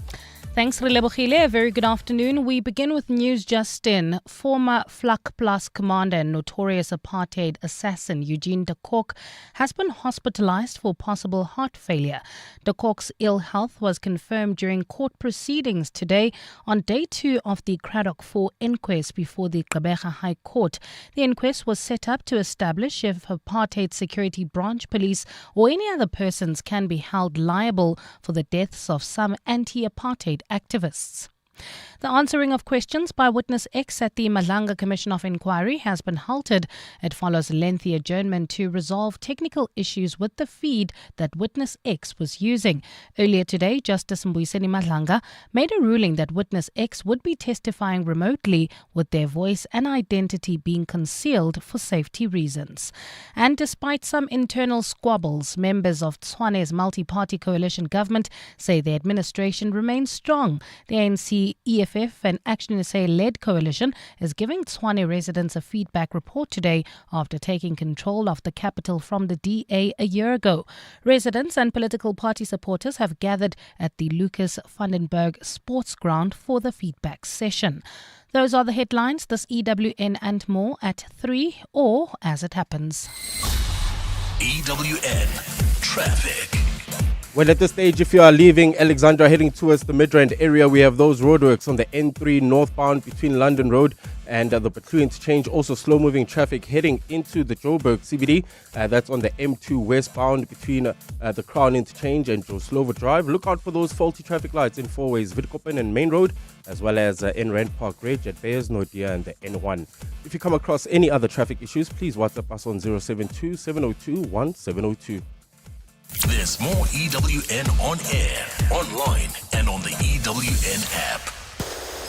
Thanks, Relebogile. A very good afternoon. We begin with news just in. Former Flak Plus commander and notorious apartheid assassin Eugene de Kock has been hospitalized for possible heart failure. De Kock's ill health was confirmed during court proceedings today on day 2 of the Craddock 4 inquest before the Gqeberha High Court. The inquest was set up to establish if apartheid security branch police or any other persons can be held liable for the deaths of some anti-apartheid activists. The answering of questions by Witness X at the Malanga Commission of Inquiry has been halted. It follows a lengthy adjournment to resolve technical issues with the feed that Witness X was using. Earlier today, Justice Mbuyiseni Malanga made a ruling that Witness X would be testifying remotely with their voice and identity being concealed for safety reasons. And despite some internal squabbles, members of Tshwane's multi-party coalition government say the administration remains strong. The ANC, EFF and Action SA-led coalition is giving Tshwane residents a feedback report today after taking control of the capital from the DA a year ago. Residents and political party supporters have gathered at the Lucas Vandenberg Sports Ground for the feedback session. Those are the headlines. This EWN and more at 3 or as it happens. EWN Traffic. Well, at this stage, if you are leaving Alexandra heading towards the Midrand area, we have those roadworks on the N3 northbound between London Road and the Batu interchange. Also slow-moving traffic heading into the Joburg CBD. That's on the M2 westbound between the Crown interchange and Joslova Drive. Look out for those faulty traffic lights in four ways, Vidkopen and Main Road, as well as in Rand Park Ridge at Bayers Nodia and the N1. If you come across any other traffic issues, please WhatsApp us on 072 702 1702. There's more EWN on air, online, and on the EWN app.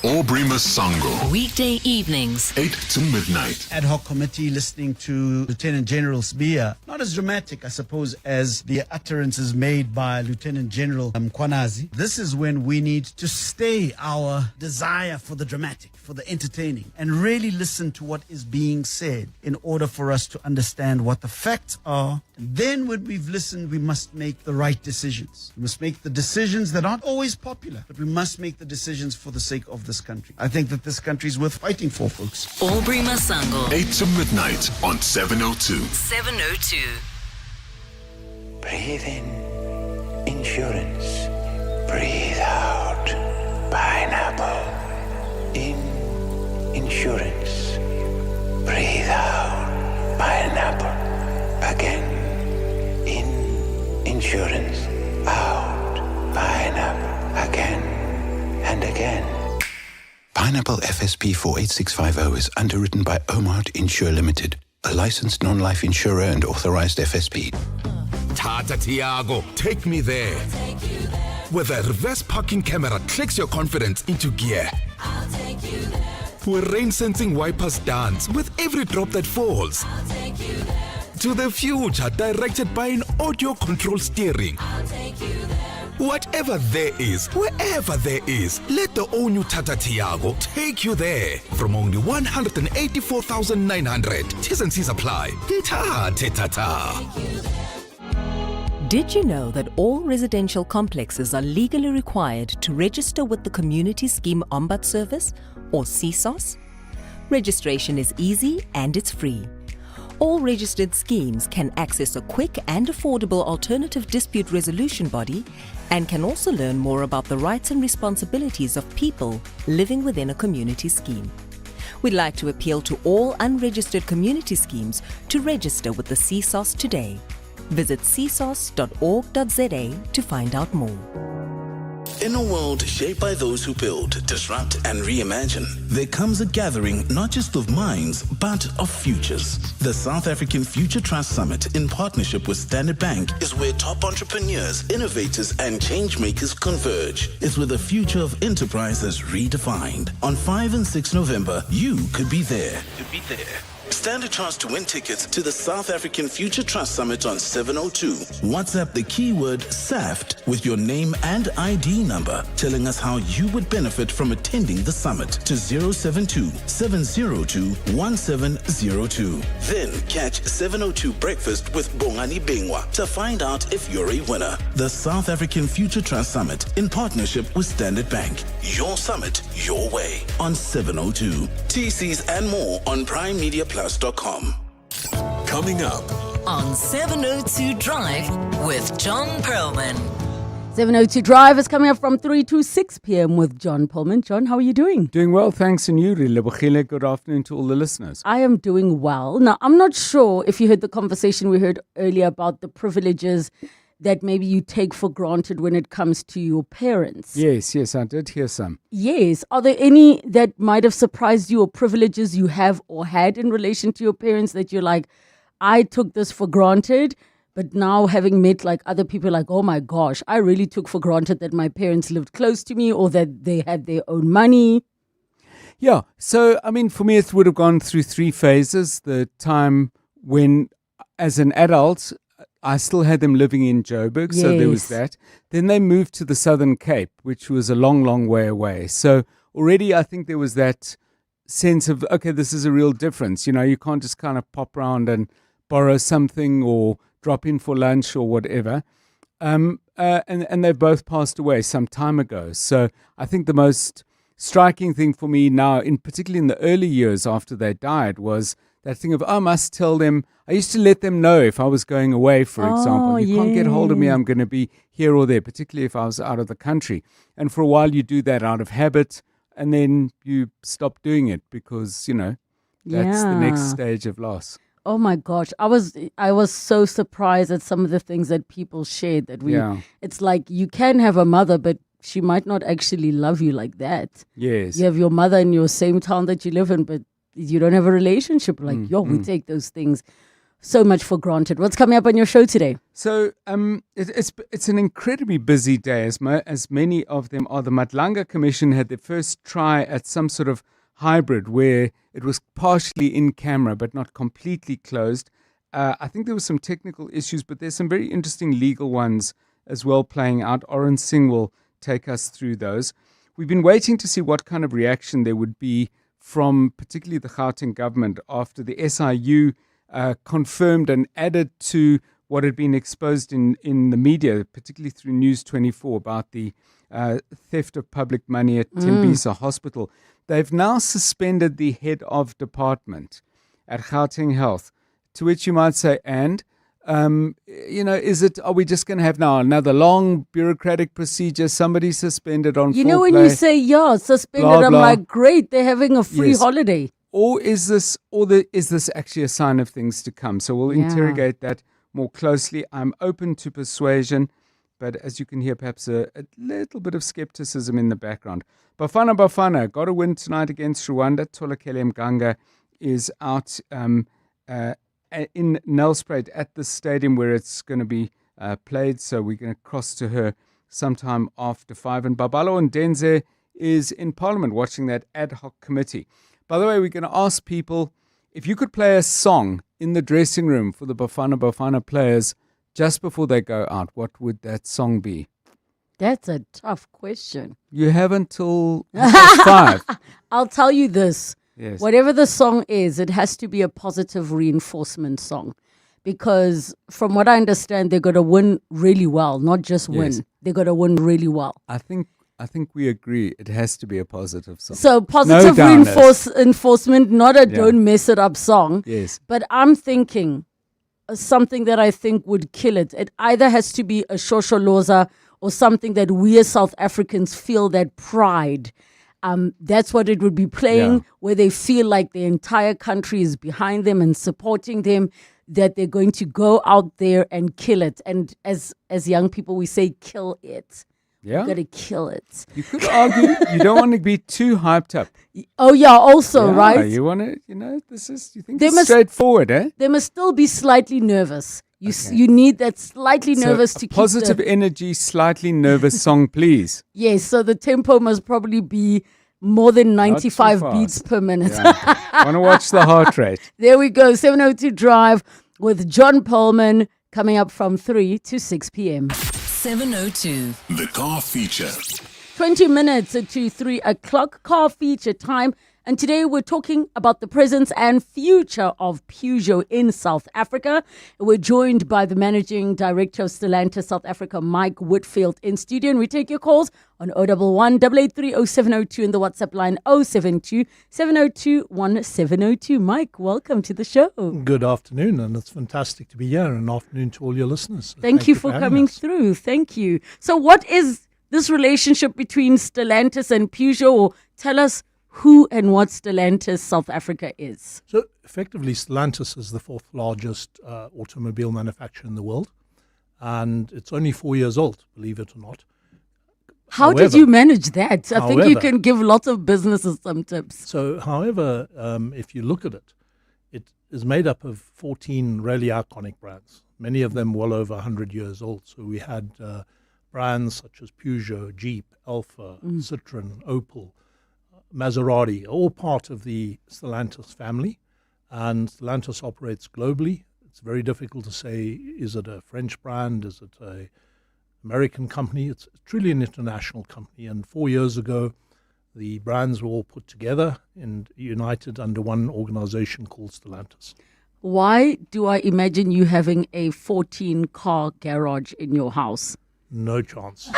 Aubrey Masango. Weekday evenings, 8 to midnight. Ad hoc committee listening to Lieutenant General Sbiya. Not as dramatic, I suppose, as the utterances made by Lieutenant General Mkwanazi. This is when we need to stay our desire for the dramatic, for the entertaining, and really listen to what is being said in order for us to understand what the facts are. And then when we've listened, we must make the right decisions. We must make the decisions that aren't always popular, but we must make the decisions for the sake of this country. I think that this country is worth fighting for, folks. Aubrey Masango. 8 to midnight on 702. 702. Breathe in, insurance. Breathe out, pineapple. In, insurance. Breathe out, pineapple. Again. In, insurance. Out, pineapple. Again and again. Pineapple FSP 48650 is underwritten by Omart Insure Limited, a licensed non-life insurer and authorized FSP. Tata Tiago, take me there. Where the reverse parking camera clicks your confidence into gear. I'll take you there. Where rain-sensing wipers dance with every drop that falls. I'll take you there. To the future directed by an audio-controlled steering. I'll take you there. Whatever there is, wherever there is, let the all-new Tata Tiago take you there. From only 184,900. T's and C's apply. Tata. Did you know that all residential complexes are legally required to register with the Community Scheme Ombud Service, or CSOS? Registration is easy and it's free. All registered schemes can access a quick and affordable alternative dispute resolution body and can also learn more about the rights and responsibilities of people living within a community scheme. We'd like to appeal to all unregistered community schemes to register with the CSOS today. Visit csos.org.za to find out more. In a world shaped by those who build, disrupt, and reimagine, there comes a gathering not just of minds, but of futures. The South African Future Trust Summit, in partnership with Standard Bank, is where top entrepreneurs, innovators, and change makers converge. It's where the future of enterprise is redefined. On 5 and 6 November, you could be there. Stand a chance to win tickets to the South African Future Trust Summit on 702. WhatsApp the keyword SAFT with your name and ID number, telling us how you would benefit from attending the summit to 072-702-1702. Then catch 702 Breakfast with Bongani Bingwa to find out if you're a winner. The South African Future Trust Summit, in partnership with Standard Bank. Your summit, your way, on 702. TCs and more on PrimeMediaPlus.com. Coming up On 702 Drive with John Perlman. 702 Drive is coming up from 3 to 6 p.m. with John Perlman. John, how are you doing? Doing well, thanks. And you, Relebogile. Good afternoon to all the listeners. I am doing well. Now, I'm not sure if you heard the conversation we heard earlier about the privileges that maybe you take for granted when it comes to your parents. Yes, I did hear some. Yes. Are there any that might have surprised you, or privileges you have or had in relation to your parents that you're like, I took this for granted, but now having met like other people, like, oh my gosh, I really took for granted that my parents lived close to me or that they had their own money? Yeah. So, I mean, for me, it would have gone through 3 phases. The time when, as an adult, I still had them living in Joburg, so there was that. Then they moved to the Southern Cape, which was a long, long way away. So already I think there was that sense of, okay, this is a real difference. You know, you can't just kind of pop around and borrow something or drop in for lunch or whatever. And they've both passed away some time ago. So I think the most striking thing for me now, particularly in the early years after they died, was that thing of, I must tell them. I used to let them know if I was going away, for example. You can't get hold of me, I'm going to be here or there, particularly if I was out of the country. And for a while you do that out of habit, and then you stop doing it because, you know, that's the next stage of loss. Oh my gosh. I was so surprised at some of the things that people shared that it's like you can have a mother, but she might not actually love you like that. Yes. You have your mother in your same town that you live in, but you don't have a relationship. Like, we take those things so much for granted. What's coming up on your show today? So it's an incredibly busy day, as many of them are. The Madlanga Commission had their first try at some sort of hybrid where it was partially in camera but not completely closed. I think there were some technical issues, but there's some very interesting legal ones as well playing out. Oren Singh will take us through those. We've been waiting to see what kind of reaction there would be from particularly the Gauteng government after the SIU confirmed and added to what had been exposed in the media, particularly through News 24, about the theft of public money at Tembisa Hospital. They've now suspended the head of department at Gauteng Health, to which you might say, are we just going to have now another long bureaucratic procedure, somebody suspended on You know, when you say, suspended, blah, I'm blah. like, great, they're having a free holiday. Or is this actually a sign of things to come? So we'll interrogate that more closely. I'm open to persuasion, but as you can hear, perhaps a little bbit of skepticism in the background. Bafana got a win tonight against Rwanda. Tolakele Mganga is out in Nelspruit at the stadium where it's going to be played, so we're going to cross to her sometime after 5. And Babalo and Denze is in Parliament watching that ad hoc committee. By the way, we're going to ask people if you could play a song in the dressing room for the Bafana players just before they go out, what would that song be? That's a tough question. You have until 5. I'll tell you this. Yes. Whatever the song is, it has to be a positive reinforcement song. Because from what I understand, they're going to win really well. Not just win. They're going to win really well. I think we agree it has to be a positive song. So positive reinforcement, not a don't mess it up song. Yes. But I'm thinking something that I think would kill it. It either has to be a Shosholoza or something that we as South Africans feel that pride. That's what it would be playing, where they feel like the entire country is behind them and supporting them, that they're going to go out there and kill it. And as young people, we say, kill it. Yeah. You got to kill it. You could argue you don't want to be too hyped up. Oh, yeah, also, Yeah, right? You want to, you think They it's must- straightforward, eh? They must still be slightly nervous. You need that slightly So nervous a to keep positive the... energy, slightly nervous song, please. Yes, so the tempo must probably be more than Not too 95 fast. beats per minute. Yeah. Want to watch the heart rate. There we go. 702 Drive with John Perlman coming up from 3 to 6 p.m. 702. The car feature. 20 minutes to 3 o'clock, car feature time. And today we're talking about the presence and future of Peugeot in South Africa. We're joined by the Managing Director of Stellantis South Africa, Mike Whitfield, in studio. And we take your calls on 011 883 0702 and the WhatsApp line 072 702 1702. Mike, welcome to the show. Good afternoon, and it's fantastic to be here. And afternoon to all your listeners. Thank you for having coming us. through. Thank you. So what is this relationship between Stellantis and Peugeot? Or tell us who and what Stellantis South Africa is. So effectively, Stellantis is the fourth largest automobile manufacturer in the world, and it's only 4 years old, believe it or not. How did you manage that? I think you However- can give lots of businesses some tips. So, however, if you look at it, it is made up of 14 really iconic brands, many of them well over 100 years old. So we had brands such as Peugeot, Jeep, Alfa, Citroën, Opel, Maserati, all part of the Stellantis family. And Stellantis operates globally. It's very difficult to say, is it a French brand? Is it a American company? It's truly an international company. And 4 years ago, the brands were all put together and united under one organization called Stellantis. Why do I imagine you having a 14-car garage in your house? No chance.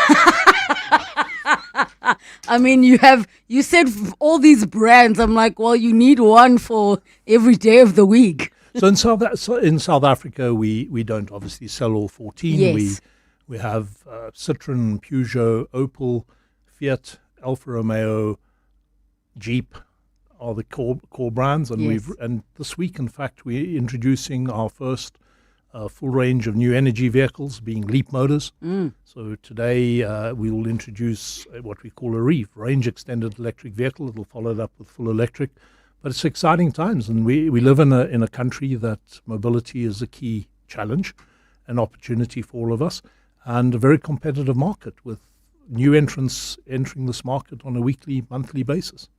I mean, you said all these brands. I'm like, well, you need one for every day of the week. So in South Africa, we don't obviously sell all 14. Yes. We have Citroën, Peugeot, Opel, Fiat, Alfa Romeo, Jeep are the core brands, and Yes. and this week, in fact, we're introducing our first full range of new energy vehicles, being Leap motors. So today we will introduce what we call a REEV, range extended electric vehicle. It'll follow it up with full electric. But it's exciting times, and we live in a country that mobility is a key challenge, an opportunity for all of us, and a very competitive market with new entrants entering this market on a weekly, monthly basis.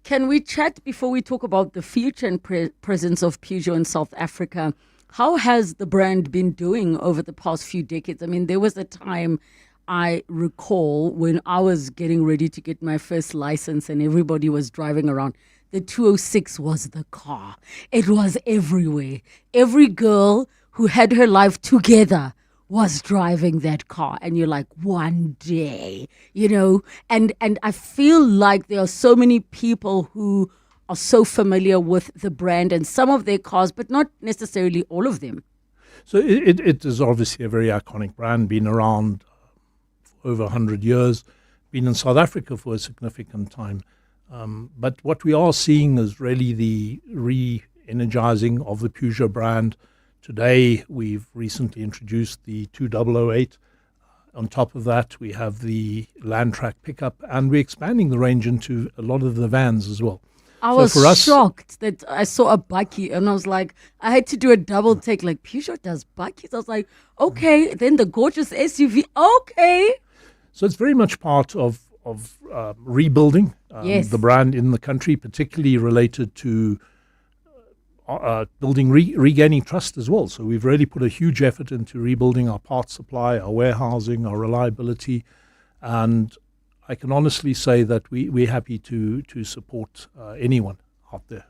Can we chat before we talk about the future and presence of Peugeot in South Africa? How has the brand been doing over the past few decades? I mean, there was a time I recall when I was getting ready to get my first license and everybody was driving around. The 206 was the car. It was everywhere. Every girl who had her life together was driving that car. And you're like, one day, and I feel like there are so many people who are so familiar with the brand and some of their cars, but not necessarily all of them. So it is obviously a very iconic brand, been around for over 100 years, been in South Africa for a significant time. But what we are seeing is really the re-energizing of the Peugeot brand. Today, we've recently introduced the 2008. On top of that, we have the Landtrack pickup, and we're expanding the range into a lot of the vans as well. I was shocked that I saw a bakkie and I was like, I had to do a double take, like Peugeot does bakkies. I was like, okay, then the gorgeous SUV, okay. So it's very much part of rebuilding Yes. the brand in the country, particularly related to building, regaining trust as well. So we've really put a huge effort into rebuilding our parts supply, our warehousing, our reliability, and I can honestly say that we're happy to support anyone out there.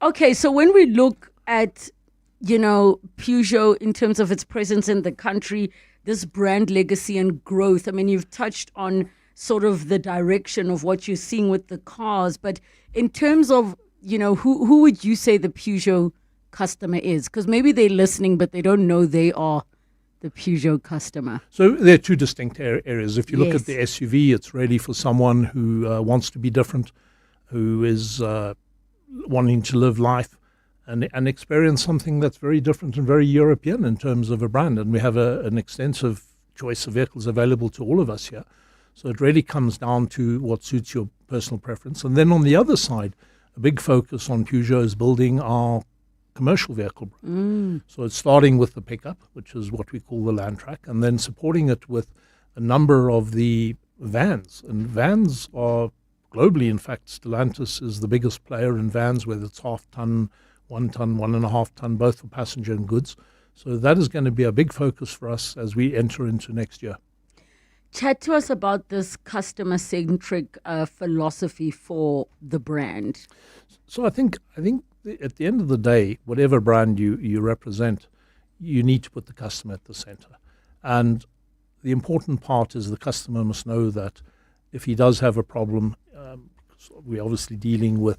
Okay, so when we look at, Peugeot in terms of its presence in the country, this brand legacy and growth, I mean, you've touched on sort of the direction of what you're seeing with the cars, but in terms of, who would you say the Peugeot customer is? Because maybe they're listening, but they don't know they are the Peugeot customer. So there are two distinct areas. If you look Yes. at the SUV, it's really for someone who wants to be different, who is wanting to live life and experience something that's very different and very European in terms of a brand. And we have an extensive choice of vehicles available to all of us here. So it really comes down to what suits your personal preference. And then on the other side, a big focus on Peugeot is building our commercial vehicle brand. So it's starting with the pickup, which is what we call the Landtrack, and then supporting it with a number of the vans. And vans are globally, in fact, Stellantis is the biggest player in vans, whether it's 1/2 ton, 1 ton, 1.5 ton, both for passenger and goods. So that is going to be a big focus for us as we enter into next year. Chat to us about this customer-centric philosophy for the brand. So I think at the end of the day, whatever brand you represent, you need to put the customer at the center. And the important part is the customer must know that if he does have a problem, so we're obviously dealing with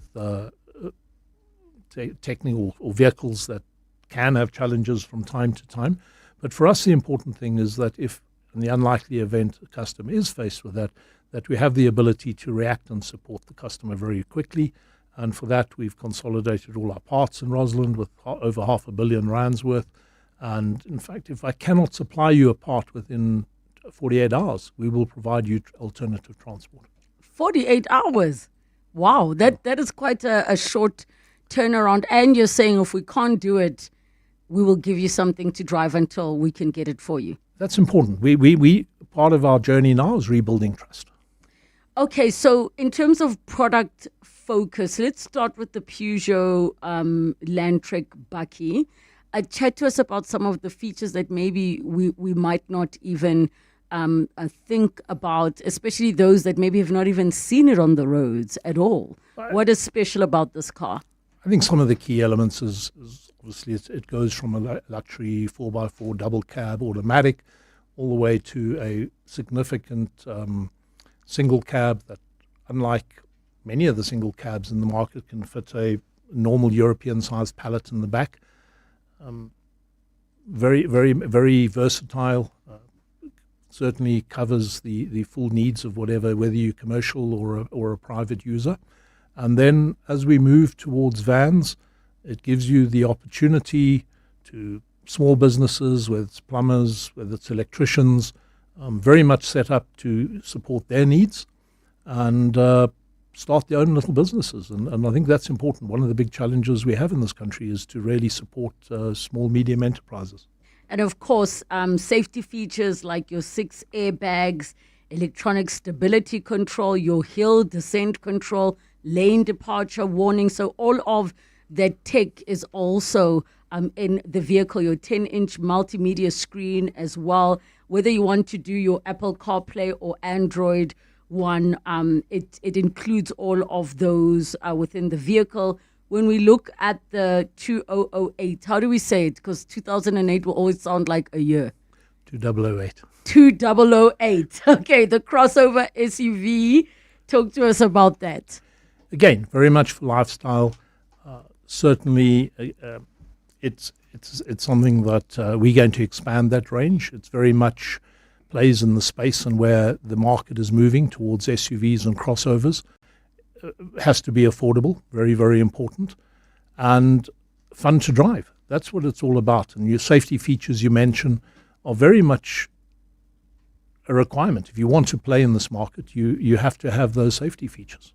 technical or vehicles that can have challenges from time to time. But for us, the important thing is that if in the unlikely event a customer is faced with that we have the ability to react and support the customer very quickly. And for that, we've consolidated all our parts in Rosalind with over R500 million worth. And in fact, if I cannot supply you a part within 48 hours, we will provide you alternative transport. 48 hours? Wow, that is quite a short turnaround. And you're saying if we can't do it, we will give you something to drive until we can get it for you. That's important. We part of our journey now is rebuilding trust. Okay, so in terms of product focus, let's start with the Peugeot Landtrek Bakkie. Chat to us about some of the features that maybe we might not even think about, especially those that maybe have not even seen it on the roads at all. What is special about this car? I think some of the key elements is obviously it goes from a luxury 4x4 double cab automatic all the way to a significant single cab that, unlike many of the single cabs in the market, can fit a normal European-sized pallet in the back. Very, very, very versatile. Certainly covers the full needs of whether you're commercial or a private user. And then as we move towards vans, it gives you the opportunity to small businesses, whether it's plumbers, whether it's electricians, very much set up to support their needs and start their own little businesses. And I think that's important. One of the big challenges we have in this country is to really support small, medium enterprises. And of course, safety features like your 6 airbags, electronic stability control, your hill descent control, lane departure warning. So all of that tech is also in the vehicle, your 10-inch multimedia screen as well. Whether you want to do your Apple CarPlay or Android One, it includes all of those within the vehicle. When we look at the 2008, how do we say it? Because 2008 will always sound like a year. 2008. 2008. Okay, the crossover SUV. Talk to us about that. Again, very much for lifestyle. Certainly, it's something that we're going to expand that range. It's very much plays in the space and where the market is moving towards SUVs and crossovers. Has to be affordable, very, very important, and fun to drive. That's what it's all about. And your safety features you mentioned are very much a requirement. If you want to play in this market, you have to have those safety features.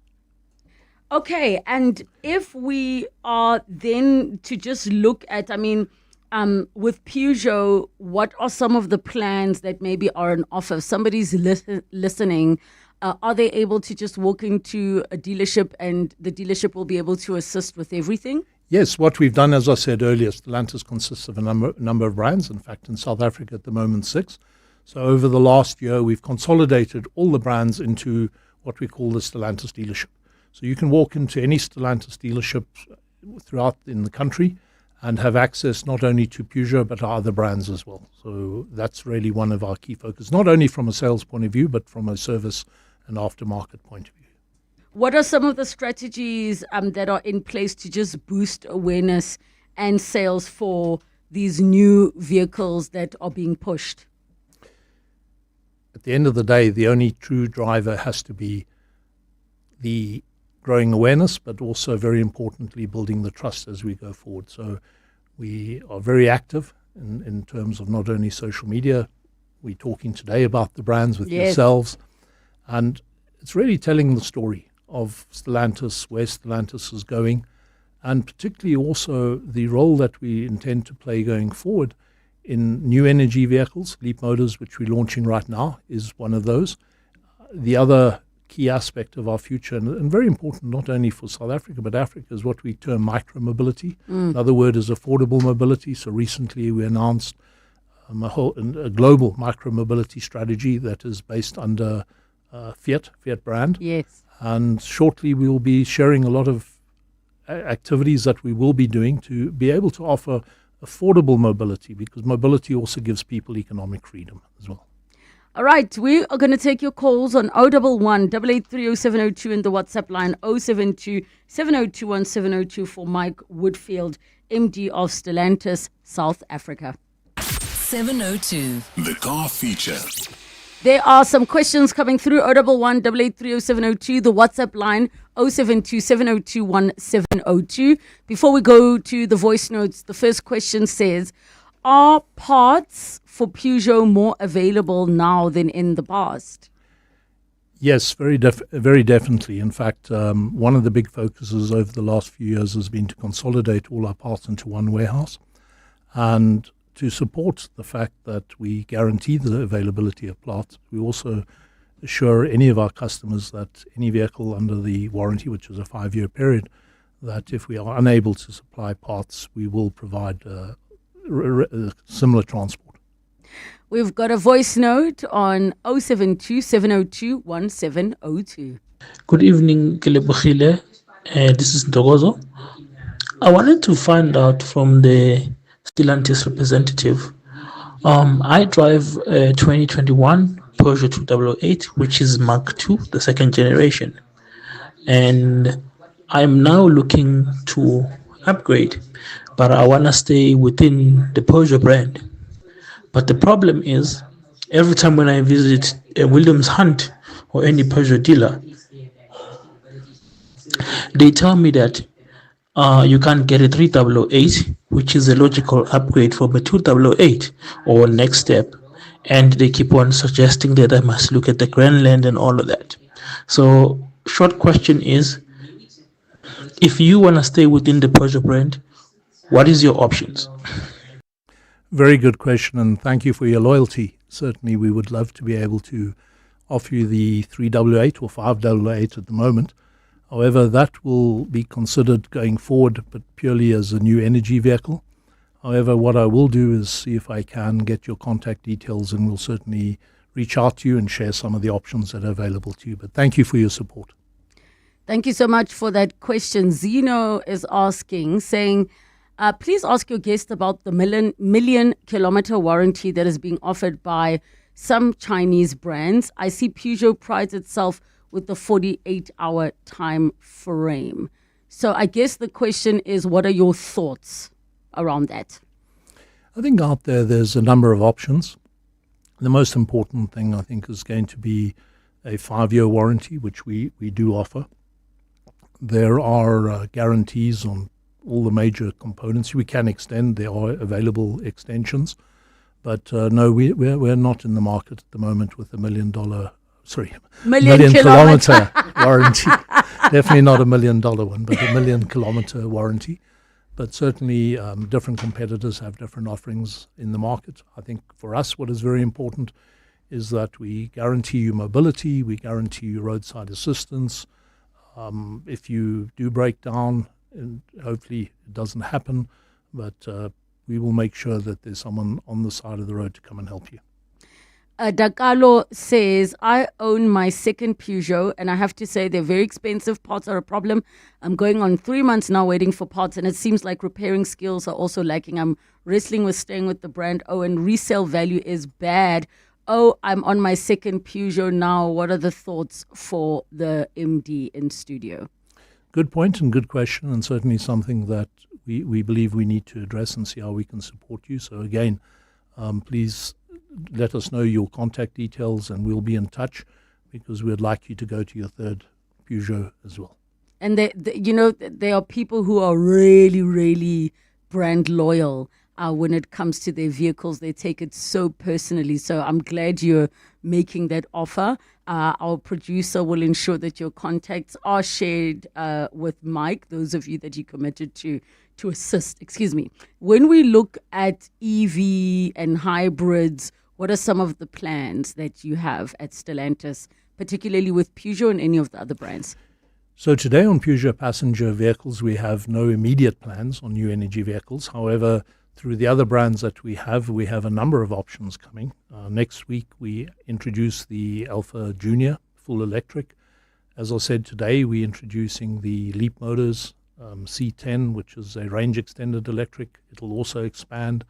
Okay, and if we are then to just look at, with Peugeot, what are some of the plans that maybe are on offer? If somebody's listening, are they able to just walk into a dealership and the dealership will be able to assist with everything? Yes, what we've done, as I said earlier, Stellantis consists of a number of brands. In fact, in South Africa at the moment, 6. So over the last year, we've consolidated all the brands into what we call the Stellantis dealership. So you can walk into any Stellantis dealership throughout in the country and have access not only to Peugeot but our other brands as well. So that's really one of our key focus, not only from a sales point of view, but from a service and aftermarket point of view. What are some of the strategies that are in place to just boost awareness and sales for these new vehicles that are being pushed? At the end of the day, the only true driver has to be the growing awareness, but also very importantly, building the trust as we go forward. So we are very active in terms of not only social media We're talking today about the brands with Yes. yourselves. And it's really telling the story of Stellantis, where Stellantis is going, and particularly also the role that we intend to play going forward in new energy vehicles. Leap Motors, which we're launching right now, is one of those. The other key aspect of our future, and very important not only for South Africa, but Africa, is what we term micro-mobility. Another word is affordable mobility. So recently we announced a global micro-mobility strategy that is based under Fiat brand. Yes. And shortly we will be sharing a lot of activities that we will be doing to be able to offer affordable mobility, because mobility also gives people economic freedom as well. All right, we are going to take your calls on 011 883 0702 and the WhatsApp line 072 702 1702 for Mike Woodfield, MD of Stellantis, South Africa. 702. The car feature. There are some questions coming through. 011 883 0702, the WhatsApp line 072 702 1702. Before we go to the voice notes, the first question says, are parts for Peugeot more available now than in the past? Yes, very definitely. In fact, one of the big focuses over the last few years has been to consolidate all our parts into one warehouse, and to support the fact that we guarantee the availability of parts, we also assure any of our customers that any vehicle under the warranty, which is a 5-year period, that if we are unable to supply parts, we will provide similar transport. We've got a voice note on 072 702 1702. Good evening, Relebogile. This is Ndogozo. I wanted to find out from the Stellantis representative. I drive a 2021 Peugeot 208, which is Mark II, the second generation. And I'm now looking to upgrade, but I want to stay within the Peugeot brand. But the problem is, every time when I visit a Williams Hunt or any Peugeot dealer, they tell me that you can't get a 3008, which is a logical upgrade from a 208 or next step. And they keep on suggesting that I must look at the Grandland and all of that. So, short question is, if you want to stay within the Peugeot brand, what is your options? Very good question, and thank you for your loyalty. Certainly, we would love to be able to offer you the 388 or 588 at the moment. However, that will be considered going forward, but purely as a new energy vehicle. However, what I will do is see if I can get your contact details, and we'll certainly reach out to you and share some of the options that are available to you. But thank you for your support. Thank you so much for that question. Zeno is asking, saying, please ask your guest about the million kilometer warranty that is being offered by some Chinese brands. I see Peugeot prides itself with the 48-hour time frame. So I guess the question is, what are your thoughts around that? I think out there's a number of options. The most important thing, I think, is going to be a 5-year warranty, which we do offer. There are guarantees on all the major components. We can extend. There are available extensions. But no, we're not in the market at the moment with million kilometer warranty. Definitely not $1 million one, but $1 million kilometer warranty. But certainly different competitors have different offerings in the market. I think for us what is very important is that we guarantee you mobility, we guarantee you roadside assistance. If you do break down, and hopefully it doesn't happen, but we will make sure that there's someone on the side of the road to come and help you. Dakalo says, I own my second Peugeot, and I have to say they're very expensive. Parts are a problem. I'm going on 3 months now waiting for parts, and it seems like repairing skills are also lacking. I'm wrestling with staying with the brand. Oh, and resale value is bad. Oh, I'm on my second Peugeot now. What are the thoughts for the MD in studio? Good point and good question, and certainly something that we believe we need to address and see how we can support you. So again, please let us know your contact details and we'll be in touch, because we'd like you to go to your third Peugeot as well. And there are people who are really, really brand loyal. when it comes to their vehicles. They take it so personally. So I'm glad you're making that offer. Our producer will ensure that your contacts are shared with Mike, those of you that he committed to assist. Excuse me. When we look at EV and hybrids, what are some of the plans that you have at Stellantis, particularly with Peugeot and any of the other brands? So today on Peugeot passenger vehicles, we have no immediate plans on new energy vehicles. However, through the other brands that we have a number of options coming. Next week, we introduce the Alpha Junior full electric. As I said today, we're introducing the Leap Motors C10, which is a range extended electric. It'll also expand.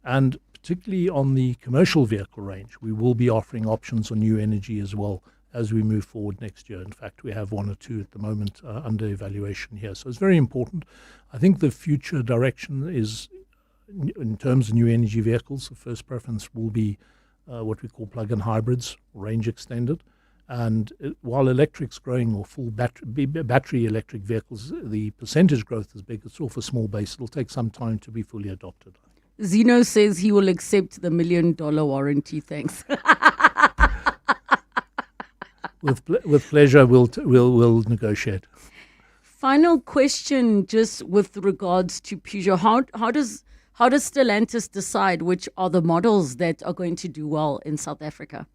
And particularly on the commercial vehicle range, we will be offering options on new energy as well as we move forward next year. In fact, we have one or two at the moment under evaluation here. So it's very important. I think the future direction is, in terms of new energy vehicles, the first preference will be what we call plug-in hybrids, range extended. And while electric's growing, or full battery electric vehicles, the percentage growth is big. It's off a small base. It'll take some time to be fully adopted. Zeno says he will accept the $1 million warranty. Thanks. With pleasure, we'll negotiate. Final question, just with regards to Peugeot. How does Stellantis decide which are the models that are going to do well in South Africa?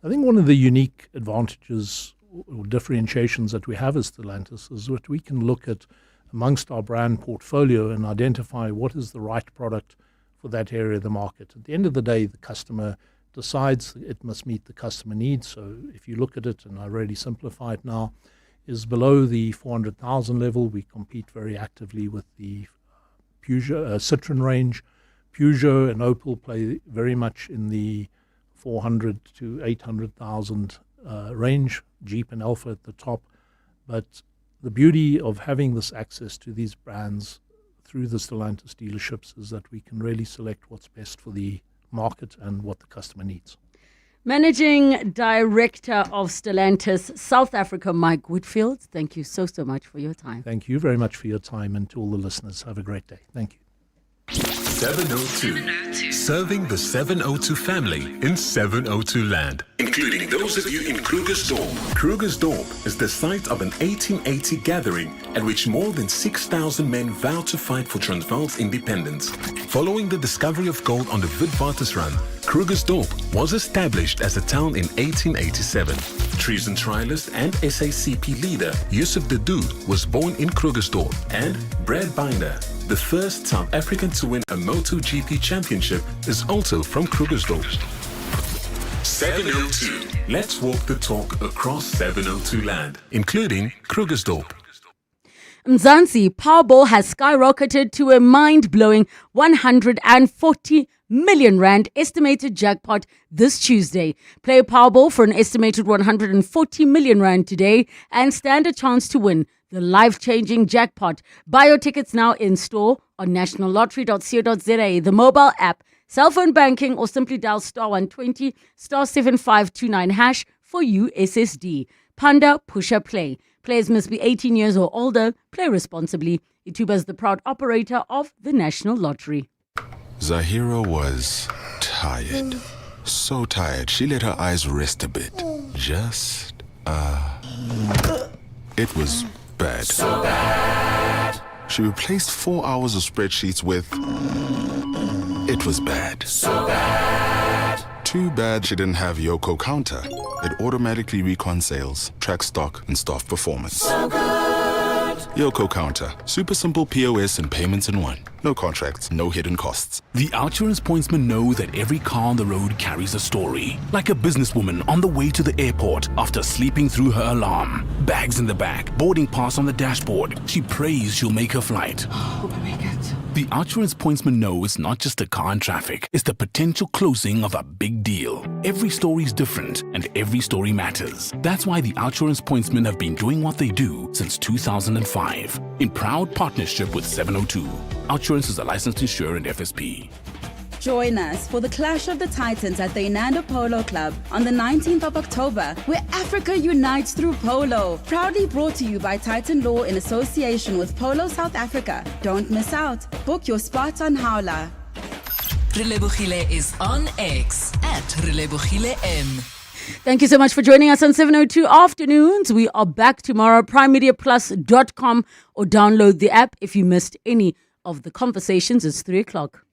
I think one of the unique advantages or differentiations that we have as Stellantis is that we can look at amongst our brand portfolio and identify what is the right product for that area of the market. At the end of the day, the customer decides it must meet the customer needs. So if you look at it, and I really simplify it now, is below the 400,000 level, we compete very actively with the Peugeot, Citroen range. Peugeot and Opel play very much in the 400 to 800,000 range, Jeep and Alfa at the top. But the beauty of having this access to these brands through the Stellantis dealerships is that we can really select what's best for the market and what the customer needs. Managing Director of Stellantis South Africa, Mike Whitfield, thank you so much for your time. Thank you very much for your time, and to all the listeners, have a great day. Thank you. 702. Serving the 702 family in 702 land, including those of you in Krugersdorp. Krugersdorp is the site of an 1880 gathering at which more than 6,000 men vowed to fight for Transvaal's independence. Following the discovery of gold on the Witwatersrand, Krugersdorp was established as a town in 1887. Treason trialist and SACP leader Yusuf Dadoo was born in Krugersdorp, and Brad Binder, the first South African to win a MotoGP championship, is also from Krugersdorp. 702. Let's walk the talk across 702 land, including Krugersdorp. Mzansi Powerball has skyrocketed to a mind-blowing 140 million rand estimated jackpot this Tuesday. Play Powerball for an estimated 140 million rand today and stand a chance to win the life-changing jackpot. Buy your tickets now in store on nationallottery.co.za, the mobile app, cell phone banking, or simply dial *120 *7529# for USSD. Panda Pusher Play. Players must be 18 years or older. Play responsibly. Ituba is the proud operator of the National Lottery. Zahira was tired. So tired, she let her eyes rest a bit. It was bad. So bad. She replaced 4 hours of spreadsheets with... It was bad. So bad. Too bad she didn't have Yoko Counter. It automatically recon sales, tracks stock, and staff performance. So good. Yoko Counter. Super simple POS and payments in one. No contracts, no hidden costs. The Outsurance pointsmen know that every car on the road carries a story. Like a businesswoman on the way to the airport after sleeping through her alarm. Bags in the back, boarding pass on the dashboard. She prays she'll make her flight. Hope I make it. The Outsurance pointsmen know it's not just a car in traffic. It's the potential closing of a big deal. Every story is different and every story matters. That's why the Outsurance pointsmen have been doing what they do since 2005. In proud partnership with 702. Outsurance is a licensed insurer and FSP. Join us for the Clash of the Titans at the Inando Polo Club on the 19th of October, where Africa unites through polo. Proudly brought to you by Titan Law in association with Polo South Africa. Don't miss out. Book your spot on Howler. Relebogile is on X at Relebogile M. Thank you so much for joining us on 702 Afternoons. We are back tomorrow, primemediaplus.com, or download the app if you missed any of the conversations. It's 3 o'clock.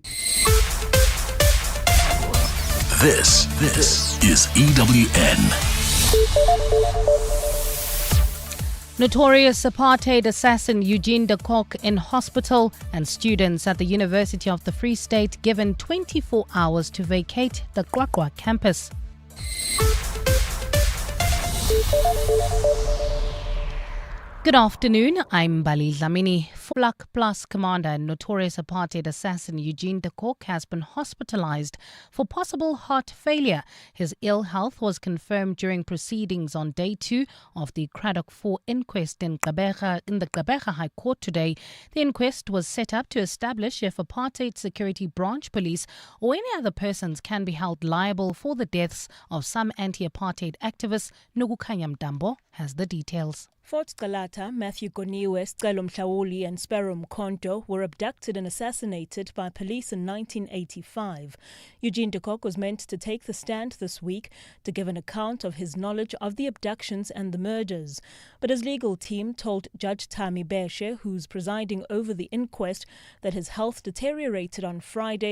This is EWN. Notorious apartheid assassin Eugene de Kock in hospital, and students at the University of the Free State given 24 hours to vacate the Qwaqwa campus. Good afternoon, I'm Bali Dlamini. Black Plus commander and notorious apartheid assassin Eugene de Kock has been hospitalized for possible heart failure. His ill health was confirmed during proceedings on day 2 of the Craddock 4 inquest in the Gqeberha High Court today. The inquest was set up to establish if apartheid security branch police or any other persons can be held liable for the deaths of some anti-apartheid activists. Nugukanya Mdambo has the details. Fort Galata, Matthew Goniwe, Scelo Mhlawuli and Sparrow Mkhonto were abducted and assassinated by police in 1985. Eugene de Kock was meant to take the stand this week to give an account of his knowledge of the abductions and the murders. But his legal team told Judge Tami Beshe, who's presiding over the inquest, that his health deteriorated on Friday